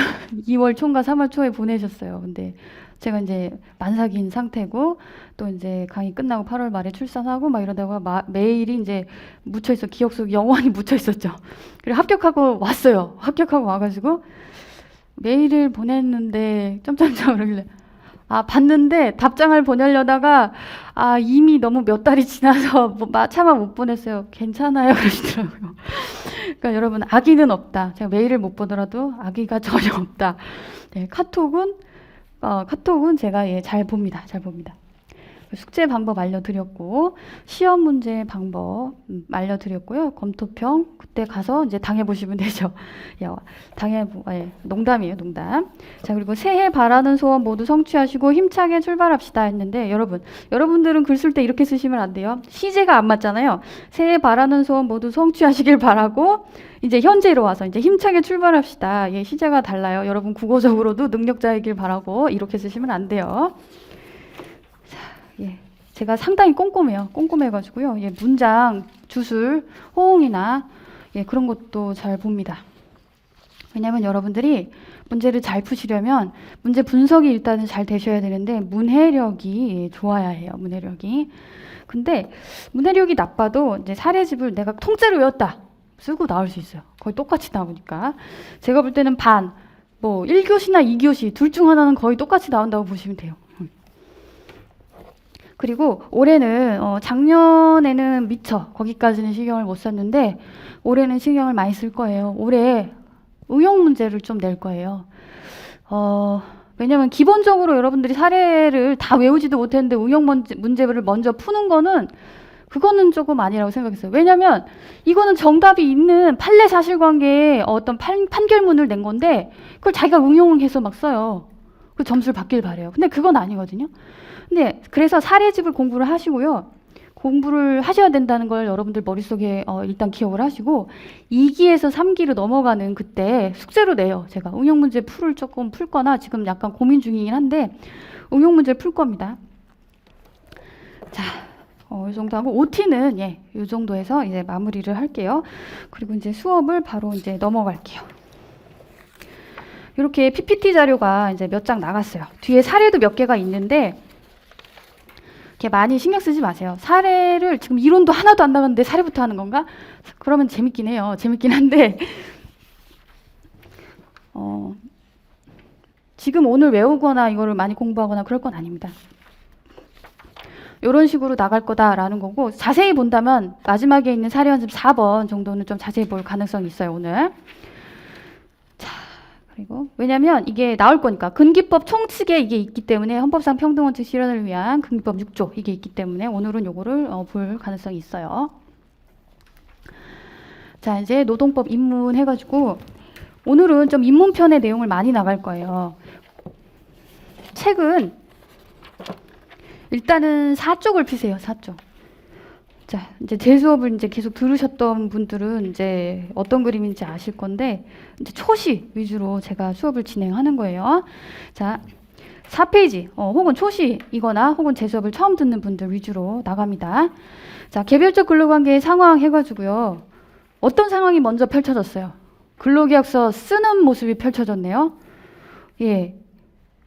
A: 2월 초인가 3월 초에 보내셨어요. 근데 제가 이제 만삭인 상태고 또 이제 강의 끝나고 8월 말에 출산하고 막 이러다가 메일이 이제 묻혀있어. 기억 속에 영원히 묻혀있었죠. 그리고 합격하고 왔어요. 합격하고 와가지고 메일을 보냈는데 점점점 그러길래 봤는데 답장을 보내려다가 이미 너무 몇 달이 지나서 차마 못 보냈어요. 괜찮아요 그러시더라고요. 그러니까 여러분 악의는 없다. 제가 메일을 못 보더라도 악의가 전혀 없다. 네, 카톡은 제가 잘 봅니다. 숙제 방법 알려드렸고 시험 문제 방법 알려드렸고요. 검토평 그때 가서 이제 당해보시면 되죠. 농담이에요, 농담. 자, 그리고 새해 바라는 소원 모두 성취하시고 힘차게 출발합시다 했는데 여러분들은 글 쓸 때 이렇게 쓰시면 안 돼요. 시제가 안 맞잖아요. 새해 바라는 소원 모두 성취하시길 바라고 이제 현재로 와서 이제 힘차게 출발합시다. 시제가 달라요. 여러분 국어적으로도 능력자이길 바라고 이렇게 쓰시면 안 돼요. 제가 상당히 꼼꼼해가지고요. 문장, 주술, 호응이나 그런 것도 잘 봅니다. 왜냐하면 여러분들이 문제를 잘 푸시려면 문제 분석이 일단은 잘 되셔야 되는데 문해력이 좋아야 해요. 근데 문해력이 나빠도 이제 사례집을 내가 통째로 외웠다 쓰고 나올 수 있어요. 거의 똑같이 나오니까. 제가 볼 때는 반, 뭐 1교시나 2교시 둘 중 하나는 거의 똑같이 나온다고 보시면 돼요. 그리고 올해는 작년에는 미처 거기까지는 신경을 못 썼는데 올해는 신경을 많이 쓸 거예요. 올해 응용 문제를 좀 낼 거예요. 왜냐면 기본적으로 여러분들이 사례를 다 외우지도 못했는데 응용 문제를 먼저 푸는 거는 그거는 조금 아니라고 생각했어요. 왜냐면 이거는 정답이 있는 판례 사실관계의 어떤 판결문을 낸 건데 그걸 자기가 응용해서 막 써요. 그 점수를 받길 바래요. 근데 그건 아니거든요. 근데 그래서 사례집을 공부를 하시고요. 공부를 하셔야 된다는 걸 여러분들 머릿속에 일단 기억을 하시고 2기에서 3기로 넘어가는 그때 숙제로 내요. 제가 응용 문제 풀을 조금 풀 거나 지금 약간 고민 중이긴 한데 응용 문제 풀 겁니다. 자, 이 정도 하고 OT는 이 정도에서 이제 마무리를 할게요. 그리고 이제 수업을 바로 이제 넘어갈게요. 이렇게 PPT 자료가 이제 몇 장 나갔어요. 뒤에 사례도 몇 개가 있는데 이렇게 많이 신경 쓰지 마세요. 사례를 지금 이론도 하나도 안 나갔는데 사례부터 하는 건가? 그러면 재밌긴 해요. 재밌긴 한데 지금 오늘 외우거나 이거를 많이 공부하거나 그럴 건 아닙니다. 이런 식으로 나갈 거다라는 거고 자세히 본다면 마지막에 있는 사례 연습 4번 정도는 좀 자세히 볼 가능성이 있어요. 오늘. 자, 그리고 왜냐면 이게 나올 거니까 근기법 총칙에 이게 있기 때문에 헌법상 평등원칙 실현을 위한 근기법 6조 이게 있기 때문에 오늘은 요거를 볼 가능성이 있어요. 자, 이제 노동법 입문 해가지고 오늘은 좀 입문편의 내용을 많이 나갈 거예요. 책은 일단은 4쪽을 피세요. 4쪽. 자, 이제 제 수업을 이제 계속 들으셨던 분들은 이제 어떤 그림인지 아실 건데 이제 초시 위주로 제가 수업을 진행하는 거예요. 자, 4페이지 혹은 초시이거나 혹은 제 수업을 처음 듣는 분들 위주로 나갑니다. 자, 개별적 근로관계의 상황 해가지고요. 어떤 상황이 먼저 펼쳐졌어요? 근로계약서 쓰는 모습이 펼쳐졌네요. 예.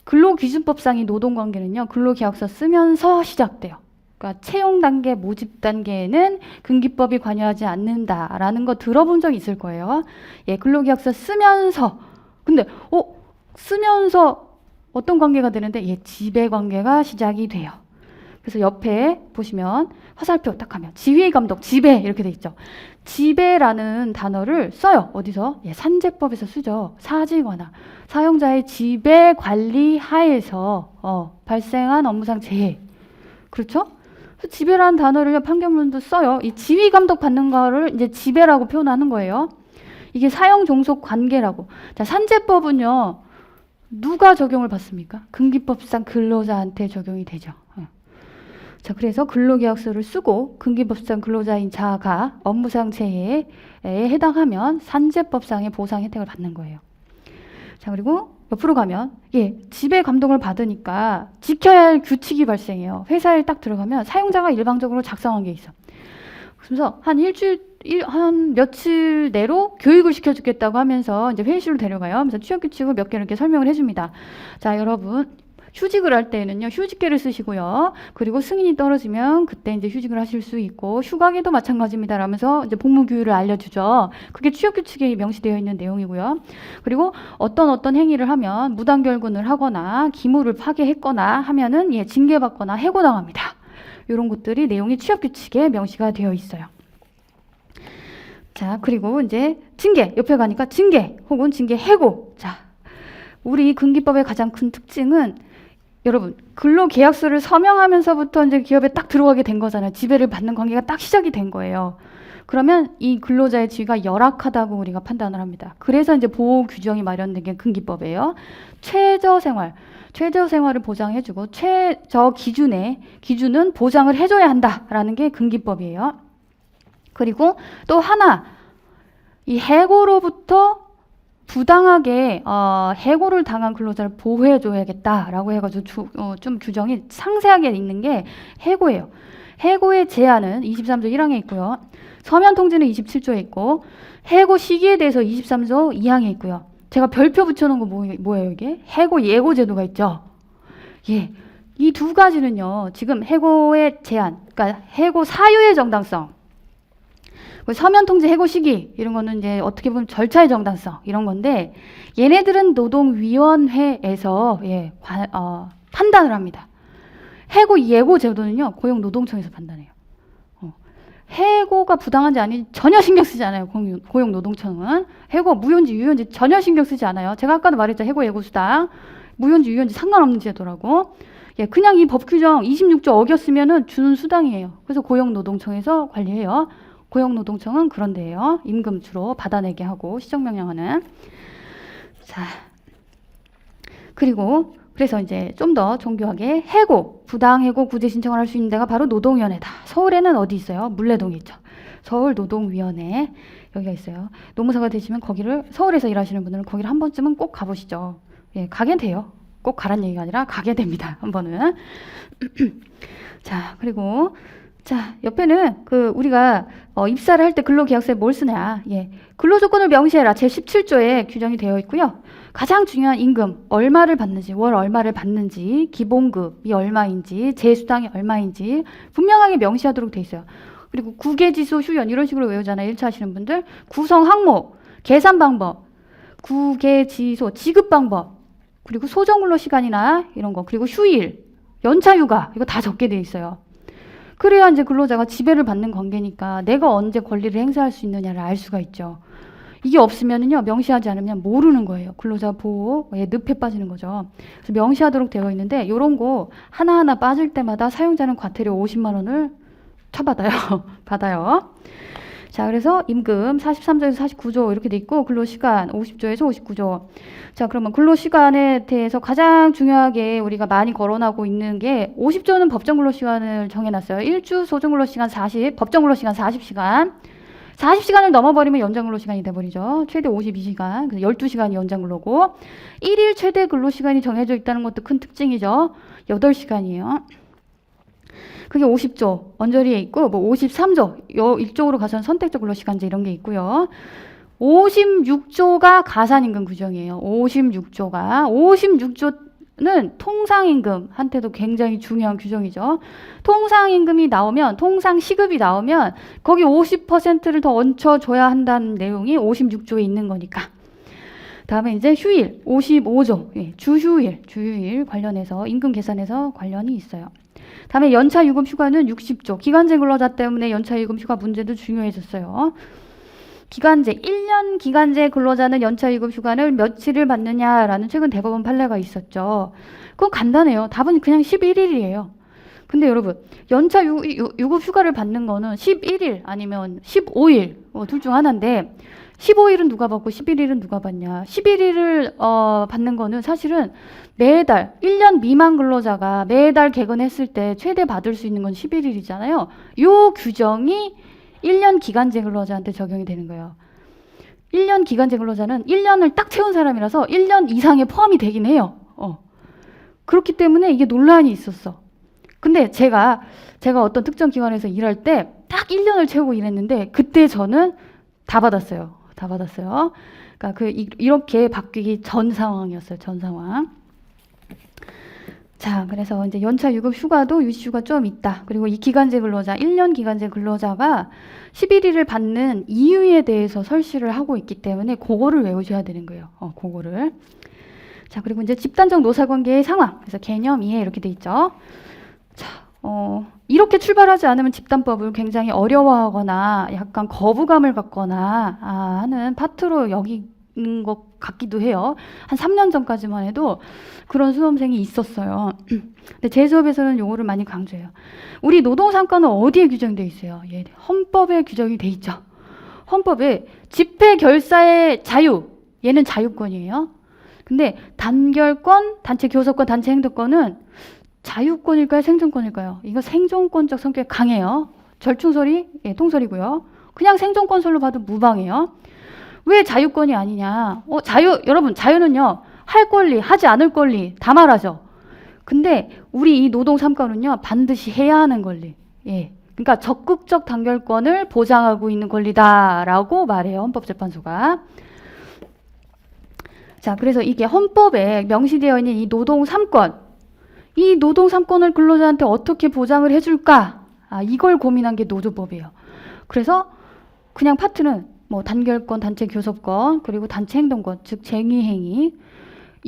A: 근로기준법상의 노동관계는요. 근로계약서 쓰면서 시작돼요. 그러니까 채용 단계, 모집 단계에는 근기법이 관여하지 않는다라는 거 들어본 적 있을 거예요. 예, 근로계약서 쓰면서. 근데 쓰면서 어떤 관계가 되는데 지배관계가 시작이 돼요. 그래서 옆에 보시면 화살표 딱 하면 지휘 감독, 지배 이렇게 돼 있죠. 지배라는 단어를 써요. 어디서? 산재법에서 쓰죠. 사직거나 사용자의 지배 관리 하에서 발생한 업무상 재해. 그렇죠? 지배라는 단어를 판결문도 써요. 이 지휘 감독 받는 거를 이제 지배라고 표현하는 거예요. 이게 사용 종속 관계라고. 자, 산재법은요. 누가 적용을 받습니까? 근기법상 근로자한테 적용이 되죠. 자, 그래서 근로계약서를 쓰고 근기법상 근로자인 자가 업무상 재해에 해당하면 산재법상의 보상 혜택을 받는 거예요. 자, 그리고 옆으로 가면 지배 감독을 받으니까 지켜야 할 규칙이 발생해요. 회사에 딱 들어가면 사용자가 일방적으로 작성한 게 있어. 그래서 한 며칠 내로 교육을 시켜주겠다고 하면서 이제 회의실로 데려가요. 그래서 취업 규칙을 몇 개 이렇게 설명을 해줍니다. 자, 여러분. 휴직을 할 때는요, 휴직계를 쓰시고요. 그리고 승인이 떨어지면 그때 이제 휴직을 하실 수 있고, 휴가계도 마찬가지입니다. 라면서 이제 복무규율을 알려주죠. 그게 취업규칙에 명시되어 있는 내용이고요. 그리고 어떤 행위를 하면 무단결근을 하거나 기물을 파괴했거나 하면은 징계받거나 해고당합니다. 이런 것들이 내용이 취업규칙에 명시가 되어 있어요. 자, 그리고 이제 징계, 옆에 가니까 징계 혹은 징계 해고. 자, 우리 근기법의 가장 큰 특징은 여러분, 근로계약서를 서명하면서부터 이제 기업에 딱 들어가게 된 거잖아요. 지배를 받는 관계가 딱 시작이 된 거예요. 그러면 이 근로자의 지위가 열악하다고 우리가 판단을 합니다. 그래서 이제 보호 규정이 마련된 게 근기법이에요. 최저 생활을 보장해주고 최저 기준은 보장을 해줘야 한다라는 게 근기법이에요. 그리고 또 하나, 이 해고로부터 부당하게 해고를 당한 근로자를 보호해줘야겠다라고 해가지고 좀 규정이 상세하게 있는 게 해고예요. 해고의 제한은 23조 1항에 있고요. 서면 통지는 27조에 있고 해고 시기에 대해서 23조 2항에 있고요. 제가 별표 붙여놓은 거 뭐예요 이게? 해고 예고 제도가 있죠. 예, 이 두 가지는요. 지금 해고의 제한, 그러니까 해고 사유의 정당성. 서면 통지 해고 시기 이런 거는 이제 어떻게 보면 절차의 정당성 이런 건데 얘네들은 노동위원회에서 판단을 합니다. 해고 예고 제도는요 고용노동청에서 판단해요. 해고가 부당한지 아닌지 전혀 신경 쓰지 않아요. 고용노동청은 해고 무효인지 유효인지 전혀 신경 쓰지 않아요. 제가 아까도 말했죠. 해고 예고 수당 무효인지 유효인지 상관없는 제도라고. 그냥 이 법 규정 26조 어겼으면은 주는 수당이에요. 그래서 고용노동청에서 관리해요. 고용노동청은 그런 데예요. 임금 주로 받아내게 하고 시정명령하는. 자, 그래서 이제 좀 더 정교하게 해고, 부당해고 구제 신청을 할 수 있는 데가 바로 노동위원회다. 서울에는 어디 있어요? 물레동에 있죠. 서울노동위원회 여기가 있어요. 노무사가 되시면 거기를 서울에서 일하시는 분들은 거기를 한 번쯤은 꼭 가보시죠. 가게 돼요. 꼭 가란 얘기가 아니라 가게 됩니다. 한 번은. 자, 그리고 자, 옆에는 우리가 입사를 할 때 근로계약서에 뭘 쓰냐. 근로조건을 명시해라. 제17조에 규정이 되어 있고요. 가장 중요한 임금, 얼마를 받는지, 월 얼마를 받는지, 기본급이 얼마인지, 재수당이 얼마인지 분명하게 명시하도록 돼 있어요. 그리고 구계지수, 휴연 이런 식으로 외우잖아요. 1차 하시는 분들. 구성 항목, 계산 방법, 구계지수, 지급 방법, 그리고 소정근로시간이나 이런 거, 그리고 휴일, 연차휴가 이거 다 적게 돼 있어요. 그래야 이제 근로자가 지배를 받는 관계니까 내가 언제 권리를 행사할 수 있느냐를 알 수가 있죠. 이게 없으면은요, 명시하지 않으면 모르는 거예요. 근로자 보호에 늪에 빠지는 거죠. 그래서 명시하도록 되어 있는데, 이런 거 하나하나 빠질 때마다 사용자는 과태료 50만 원을 처받아요. 받아요. 자, 그래서 임금 43조에서 49조 이렇게 돼 있고, 근로시간 50조에서 59조. 자, 그러면 근로시간에 대해서 가장 중요하게 우리가 많이 거론하고 있는 게 50조는 법정근로시간을 정해놨어요. 1주 소정근로시간 40, 법정근로시간 40시간. 40시간을 넘어버리면 연장근로시간이 돼버리죠. 최대 52시간, 그래서 12시간이 연장근로고 1일 최대 근로시간이 정해져 있다는 것도 큰 특징이죠. 8시간이에요. 그게 50조 언저리에 있고 53조 이쪽으로 가서는 선택적 근로시간제 이런 게 있고요. 56조가 가산임금 규정이에요. 56조는 통상임금한테도 굉장히 중요한 규정이죠. 통상임금이 나오면, 통상시급이 나오면 거기 50%를 더 얹혀줘야 한다는 내용이 56조에 있는 거니까. 다음에 이제 휴일 55조, 주휴일 관련해서 임금 계산에서 관련이 있어요. 다음에 연차유급 휴가는 60조. 기간제 근로자 때문에 연차유급 휴가 문제도 중요해졌어요. 기간제, 1년 기간제 근로자는 연차유급 휴가를 며칠을 받느냐라는 최근 대법원 판례가 있었죠. 그건 간단해요. 답은 그냥 11일이에요. 근데 여러분, 연차유급 휴가를 받는 거는 11일 아니면 15일 둘 중 하나인데 15일은 누가 받고 11일은 누가 받냐. 11일을 받는 거는 사실은 매달 1년 미만 근로자가 매달 개근했을 때 최대 받을 수 있는 건 11일이잖아요. 요 규정이 1년 기간제 근로자한테 적용이 되는 거예요. 1년 기간제 근로자는 1년을 딱 채운 사람이라서 1년 이상에 포함이 되긴 해요. 그렇기 때문에 이게 논란이 있었어. 근데 제가 어떤 특정 기관에서 일할 때 딱 1년을 채우고 일했는데 그때 저는 다 받았어요. 그러니까 이렇게 바뀌기 전 상황이었어요. 전 상황. 자, 그래서 이제 연차 유급 휴가도 유시휴가 좀 있다. 그리고 이 기간제 근로자, 1년 기간제 근로자가 11일을 받는 이유에 대해서 설시를 하고 있기 때문에 그거를 외우셔야 되는 거예요. 그거를. 자, 그리고 이제 집단적 노사관계의 상황. 그래서 개념 이해 이렇게 돼 있죠. 자, 이렇게 출발하지 않으면 집단법을 굉장히 어려워하거나 약간 거부감을 갖거나 하는 파트로 여기는 것 같기도 해요. 한 3년 전까지만 해도 그런 수험생이 있었어요. 근데 제 수업에서는 요거를 많이 강조해요. 우리 노동상권은 어디에 규정되어 있어요? 헌법에 규정이 돼 있죠. 헌법에 집회 결사의 자유, 얘는 자유권이에요. 근데 단결권, 단체 교섭권, 단체 행동권은 자유권일까요? 생존권일까요? 이거 생존권적 성격이 강해요. 절충설이 통설이고요. 그냥 생존권설로 봐도 무방해요. 왜 자유권이 아니냐? 여러분, 자유는요, 할 권리, 하지 않을 권리 다 말하죠. 근데 우리 이 노동 3권은요, 반드시 해야 하는 권리. 그러니까 적극적 단결권을 보장하고 있는 권리다라고 말해요. 헌법재판소가. 자, 그래서 이게 헌법에 명시되어 있는 이 노동 3권, 이 노동 3권을 근로자한테 어떻게 보장을 해줄까? 이걸 고민한 게 노조법이에요. 그래서 그냥 파트는 뭐 단결권, 단체 교섭권, 그리고 단체 행동권, 즉 쟁의행위.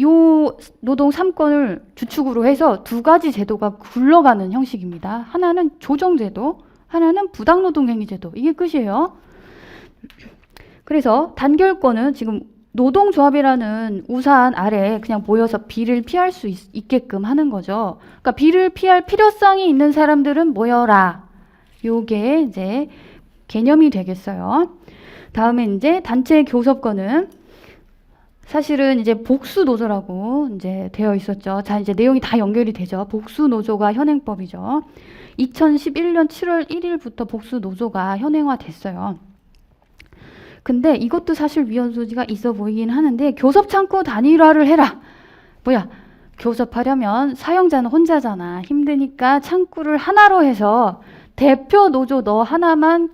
A: 요 노동 3권을 주축으로 해서 두 가지 제도가 굴러가는 형식입니다. 하나는 조정제도, 하나는 부당노동행위제도. 이게 끝이에요. 그래서 단결권은 지금 노동조합이라는 우산 아래 그냥 모여서 비를 피할 수 있게끔 하는 거죠. 그러니까 비를 피할 필요성이 있는 사람들은 모여라. 요게 이제 개념이 되겠어요. 다음에 이제 단체 교섭권은 사실은 이제 복수노조라고 이제 되어 있었죠. 자, 이제 내용이 다 연결이 되죠. 복수노조가 현행법이죠. 2011년 7월 1일부터 복수노조가 현행화됐어요. 근데 이것도 사실 위헌 소지가 있어 보이긴 하는데 교섭창구 단일화를 해라. 뭐야? 교섭하려면 사용자는 혼자잖아. 힘드니까 창구를 하나로 해서 대표 노조 너 하나만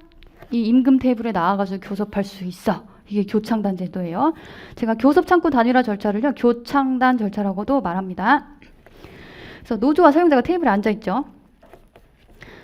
A: 이 임금 테이블에 나와가지고 교섭할 수 있어. 이게 교창단 제도예요. 제가 교섭창구 단일화 절차를요, 교창단 절차라고도 말합니다. 그래서 노조와 사용자가 테이블에 앉아있죠.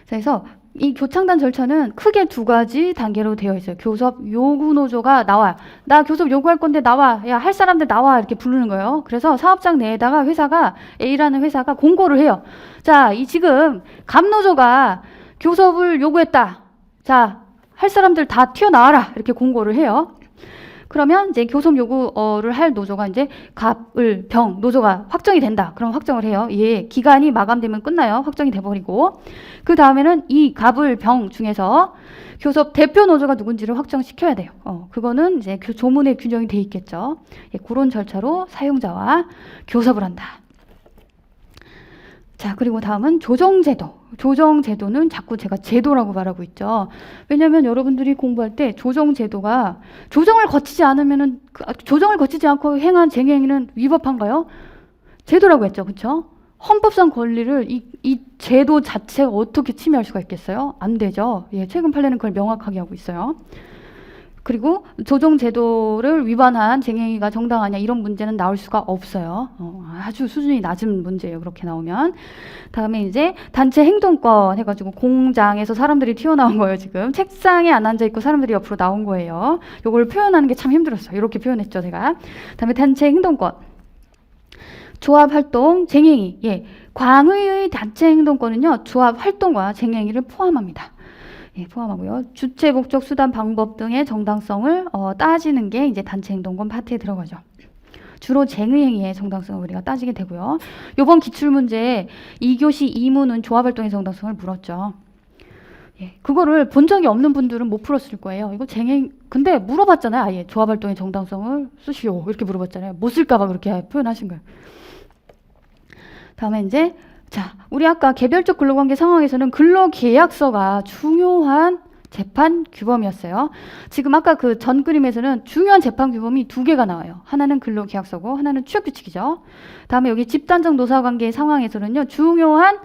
A: 그래서 이 교창단 절차는 크게 두 가지 단계로 되어 있어요. 교섭 요구 노조가 나와. 나 교섭 요구할 건데 나와. 야, 할 사람들 나와. 이렇게 부르는 거예요. 그래서 사업장 내에다가 회사가, A라는 회사가 공고를 해요. 자, 이 지금 갑노조가 교섭을 요구했다. 자, 할 사람들 다 튀어나와라. 이렇게 공고를 해요. 그러면 이제 교섭 요구를 할 노조가 이제 갑, 을, 병 노조가 확정이 된다. 그럼 확정을 해요. 예, 기간이 마감되면 끝나요. 확정이 돼버리고. 그 다음에는 이 갑, 을, 병 중에서 교섭 대표 노조가 누군지를 확정시켜야 돼요. 그거는 이제 조문에 규정이 돼 있겠죠. 예, 그런 절차로 사용자와 교섭을 한다. 자, 그리고 다음은 조정제도. 조정제도는 자꾸 제가 제도라고 말하고 있죠. 왜냐하면 여러분들이 공부할 때 조정제도가 조정을 거치지 않으면은 조정을 거치지 않고 행한 쟁행위는 위법한가요? 제도라고 했죠, 그렇죠? 헌법상 권리를 이 제도 자체가 어떻게 침해할 수가 있겠어요? 안 되죠. 예, 최근 판례는 그걸 명확하게 하고 있어요. 그리고 조정제도를 위반한 쟁행위가 정당하냐 이런 문제는 나올 수가 없어요. 아주 수준이 낮은 문제예요. 그렇게 나오면. 다음에 이제 단체 행동권 해가지고 공장에서 사람들이 튀어나온 거예요. 지금 책상에 안 앉아있고 사람들이 옆으로 나온 거예요. 이걸 표현하는 게 참 힘들었어요. 이렇게 표현했죠, 제가. 다음에 단체 행동권. 조합 활동, 쟁행위. 예, 광의의 단체 행동권은요, 조합 활동과 쟁행위를 포함합니다. 예, 포함하고요. 주체, 목적, 수단, 방법 등의 정당성을 따지는 게 이제 단체 행동권 파트에 들어가죠. 주로 쟁의행위의 정당성을 우리가 따지게 되고요. 이번 기출문제 2교시 2문은 조합활동의 정당성을 물었죠. 예, 그거를 본 적이 없는 분들은 못 풀었을 거예요. 이거 근데 물어봤잖아요. 아예 조합활동의 정당성을 쓰시오. 이렇게 물어봤잖아요. 못 쓸까봐 그렇게 표현하신 거예요. 다음에 이제 자, 우리 아까 개별적 근로관계 상황에서는 근로계약서가 중요한 재판 규범이었어요. 지금 아까 그 전 그림에서는 중요한 재판 규범이 두 개가 나와요. 하나는 근로계약서고 하나는 취업규칙이죠. 다음에 여기 집단적 노사관계 상황에서는요, 중요한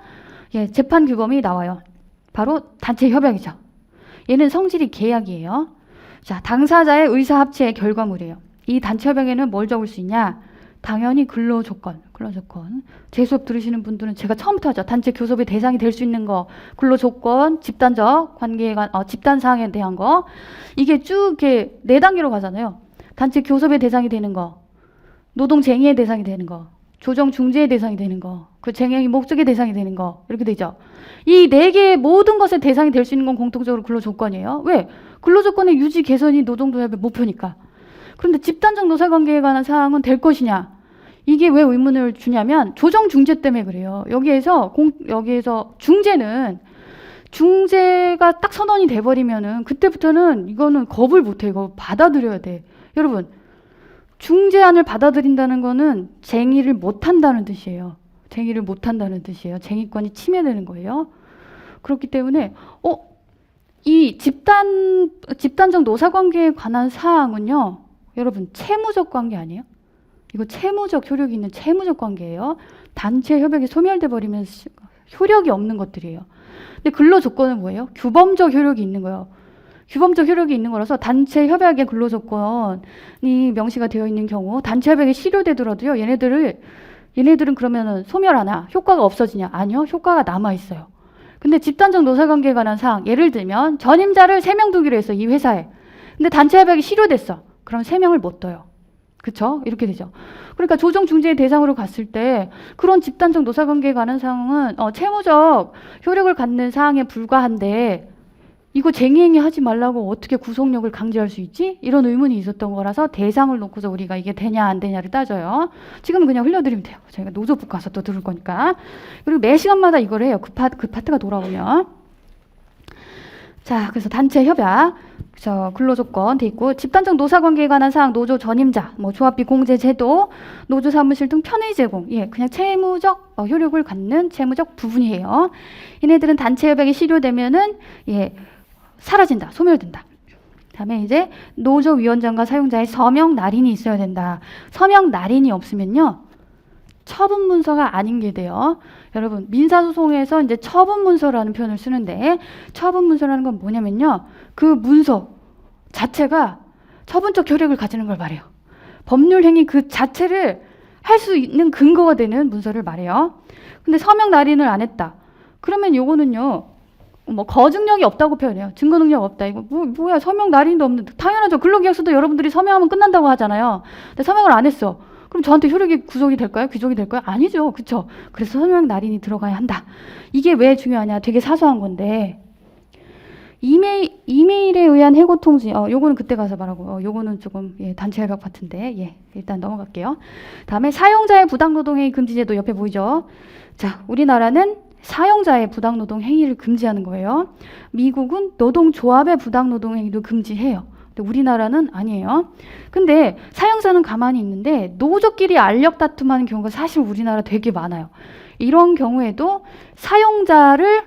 A: 재판 규범이 나와요. 바로 단체협약이죠. 얘는 성질이 계약이에요. 자, 당사자의 의사합치의 결과물이에요. 이 단체협약에는 뭘 적을 수 있냐? 당연히 근로조건. 제 수업 들으시는 분들은 제가 처음부터 하죠. 단체 교섭의 대상이 될 수 있는 거, 근로조건, 집단적 관계가, 집단사항에 대한 거. 이게 쭉 이렇게 4단계로 가잖아요. 단체 교섭의 대상이 되는 거, 노동쟁의의 대상이 되는 거, 조정중재의 대상이 되는 거, 그 쟁행위 목적의 대상이 되는 거, 이렇게 되죠. 이 4개의 모든 것의 대상이 될 수 있는 건 공통적으로 근로조건이에요. 왜? 근로조건의 유지, 개선이 노동조합의 목표니까. 그런데 집단적 노사관계에 관한 사항은 될 것이냐? 이게 왜 의문을 주냐면 조정 중재 때문에 그래요. 여기에서 중재가 딱 선언이 돼버리면은 그때부터는 이거는 겁을 못해. 이거 받아들여야 돼. 여러분, 중재안을 받아들인다는 거는 쟁의를 못한다는 뜻이에요. 쟁의권이 침해되는 거예요. 그렇기 때문에 이 집단적 노사관계에 관한 사항은요, 여러분 채무적 관계 아니에요? 이거 채무적 효력이 있는 채무적 관계예요. 단체 협약이 소멸돼 버리면 효력이 없는 것들이에요. 근데 근로조건은 뭐예요? 규범적 효력이 있는 거예요. 규범적 효력이 있는 거라서 단체 협약의 근로조건이 명시가 되어 있는 경우 단체 협약이 실효되더라도요. 얘네들은 그러면은 소멸하나? 효과가 없어지냐? 아니요. 효과가 남아있어요. 근데 집단적 노사관계에 관한 사항, 예를 들면 전임자를 3명 두기로 했어. 이 회사에. 근데 단체 협약이 실효됐어. 그럼 3명을 못 둬요. 그쵸? 이렇게 되죠. 그러니까 조정 중재의 대상으로 갔을 때 그런 집단적 노사관계에 관한 사항은 채무적 효력을 갖는 사항에 불과한데 이거 쟁행위 하지 말라고 어떻게 구속력을 강제할 수 있지? 이런 의문이 있었던 거라서 대상을 놓고서 우리가 이게 되냐 안 되냐를 따져요. 지금은 그냥 흘려드리면 돼요. 저희가 노조북 가서 또 들을 거니까. 그리고 매 시간마다 이걸 해요. 그 파트가 돌아오면. 자, 그래서 단체 협약, 그래서 근로조건 돼 있고, 집단적 노사관계에 관한 사항, 노조 전임자, 뭐 조합비 공제 제도, 노조 사무실 등 편의 제공, 그냥 채무적 효력을 갖는 채무적 부분이에요. 얘네들은 단체 협약이 실효되면은 사라진다, 소멸된다. 다음에 이제 노조 위원장과 사용자의 서명 날인이 있어야 된다. 서명 날인이 없으면요, 처분 문서가 아닌 게 돼요. 여러분, 민사소송에서 이제 처분 문서라는 표현을 쓰는데, 처분 문서라는 건 뭐냐면요, 그 문서 자체가 처분적 효력을 가지는 걸 말해요. 법률 행위 그 자체를 할 수 있는 근거가 되는 문서를 말해요. 근데 서명 날인을 안 했다. 그러면 요거는요, 뭐 거증력이 없다고 표현해요. 증거 능력 없다. 이거 뭐야, 서명 날인도 없는데. 당연하죠. 근로계약서도 여러분들이 서명하면 끝난다고 하잖아요. 근데 서명을 안 했어. 그럼 저한테 효력이 구속이 될까요? 귀속이 될까요? 아니죠. 그쵸? 그래서 서명 날인이 들어가야 한다. 이게 왜 중요하냐? 되게 사소한 건데, 이메일에 의한 해고 통지, 요거는 그때 가서 말하고, 요거는 조금 단체 협약 파트인데, 일단 넘어갈게요. 다음에 사용자의 부당노동행위 금지제도 옆에 보이죠? 자, 우리나라는 사용자의 부당노동 행위를 금지하는 거예요. 미국은 노동조합의 부당노동 행위도 금지해요. 근데 우리나라는 아니에요. 근데 사용자는 가만히 있는데 노조끼리 알력 다툼하는 경우가 사실 우리나라 되게 많아요. 이런 경우에도 사용자를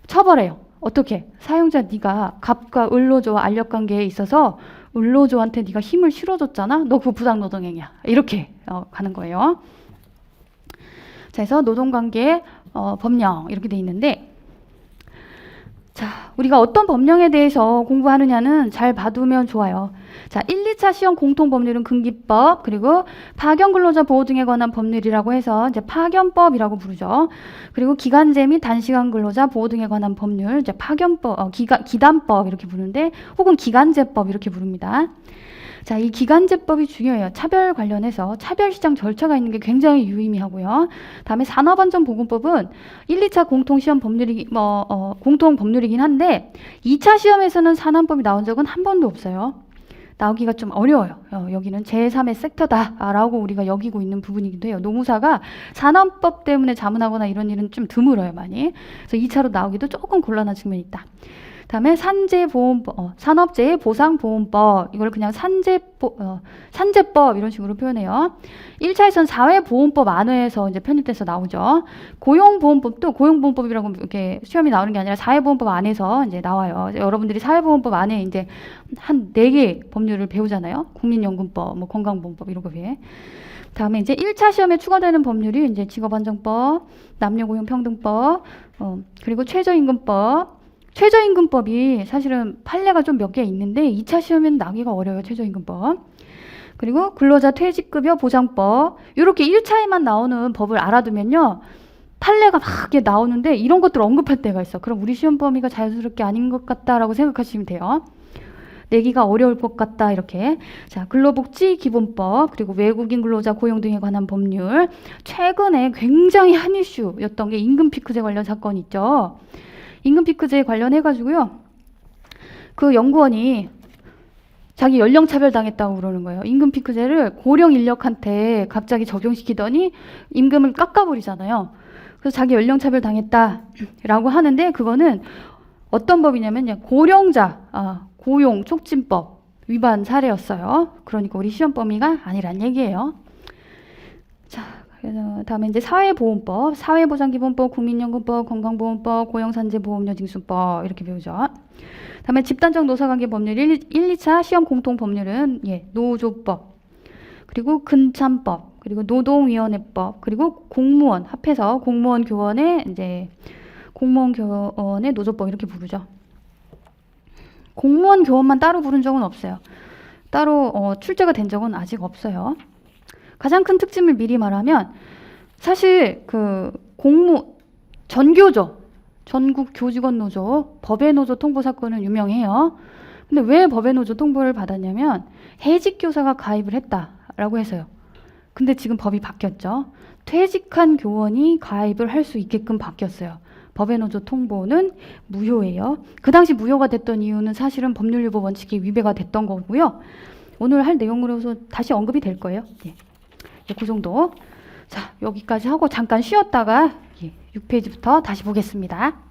A: 처벌해요. 어떻게? 사용자 네가 갑과 을노조와 알력 관계에 있어서 을노조한테 네가 힘을 실어줬잖아. 너 그거 부당노동행위야. 이렇게 가는 거예요. 자, 그래서 노동관계 법령 이렇게 돼 있는데, 자, 우리가 어떤 법령에 대해서 공부하느냐는 잘 봐두면 좋아요. 자, 1, 2차 시험 공통법률은 근기법, 그리고 파견근로자 보호 등에 관한 법률이라고 해서 이제 파견법이라고 부르죠. 그리고 기간제 및 단시간 근로자 보호 등에 관한 법률, 이제 파견법, 기단법 이렇게 부르는데, 혹은 기간제법 이렇게 부릅니다. 자, 이 기간제법이 중요해요. 차별 관련해서 차별시장 절차가 있는 게 굉장히 유의미하고요. 다음에 산업안전보건법은 1, 2차 공통시험 법률이 공통 법률이긴 한데 2차 시험에서는 산안법이 나온 적은 한 번도 없어요. 나오기가 좀 어려워요. 여기는 제3의 섹터다라고 우리가 여기고 있는 부분이기도 해요. 노무사가 산업법 때문에 자문하거나 이런 일은 좀 드물어요, 많이. 그래서 2차로 나오기도 조금 곤란한 측면이 있다. 다음에 산업재해 보상보험법, 이걸 그냥 산재법 이런 식으로 표현해요. 1차에서는 사회보험법 안에서 이제 편입돼서 나오죠. 고용보험법도 고용보험법이라고 이렇게 시험이 나오는 게 아니라 사회보험법 안에서 이제 나와요. 여러분들이 사회보험법 안에 이제 한 4개 법률을 배우잖아요. 국민연금법, 뭐 건강보험법 이런 거 비해. 다음에 이제 1차 시험에 추가되는 법률이 이제 직업안정법, 남녀고용평등법, 그리고 최저임금법. 최저임금법이 사실은 판례가 좀 몇 개 있는데 2차 시험에는 나기가 어려워요. 최저임금법. 그리고 근로자 퇴직급여 보장법. 이렇게 1차에만 나오는 법을 알아두면요, 판례가 막 이렇게 나오는데 이런 것들 언급할 때가 있어. 그럼 우리 시험 범위가 자연스럽게 아닌 것 같다라고 생각하시면 돼요. 내기가 어려울 것 같다 이렇게. 자, 근로복지기본법, 그리고 외국인 근로자 고용 등에 관한 법률. 최근에 굉장히 한 이슈였던 게 임금피크제 관련 사건 있죠. 임금피크제에 관련해가지고요, 그 연구원이 자기 연령차별 당했다고 그러는 거예요. 임금피크제를 고령 인력한테 갑자기 적용시키더니 임금을 깎아버리잖아요. 그래서 자기 연령차별 당했다라고 하는데, 그거는 어떤 법이냐면 고령자 고용 촉진법 위반 사례였어요. 그러니까 우리 시험 범위가 아니란 얘기예요. 자, 다음에 이제 사회보험법, 사회보장기본법, 국민연금법, 건강보험법, 고용산재보험료징수법 이렇게 배우죠. 다음에 집단적 노사관계 법률 1, 2차 시험 공통법률은 노조법, 그리고 근참법, 그리고 노동위원회법, 그리고 공무원 합해서 공무원 교원의 노조법 이렇게 부르죠. 공무원 교원만 따로 부른 적은 없어요. 따로 출제가 된 적은 아직 없어요. 가장 큰 특징을 미리 말하면, 사실 전교조, 전국 교직원 노조, 법의 노조 통보 사건은 유명해요. 근데 왜 법의 노조 통보를 받았냐면 해직 교사가 가입을 했다라고 해서요. 근데 지금 법이 바뀌었죠. 퇴직한 교원이 가입을 할 수 있게끔 바뀌었어요. 법의 노조 통보는 무효예요. 그 당시 무효가 됐던 이유는 사실은 법률유보 원칙이 위배가 됐던 거고요. 오늘 할 내용으로서 다시 언급이 될 거예요. 예. 그 정도. 자, 여기까지 하고 잠깐 쉬었다가 6페이지부터 다시 보겠습니다.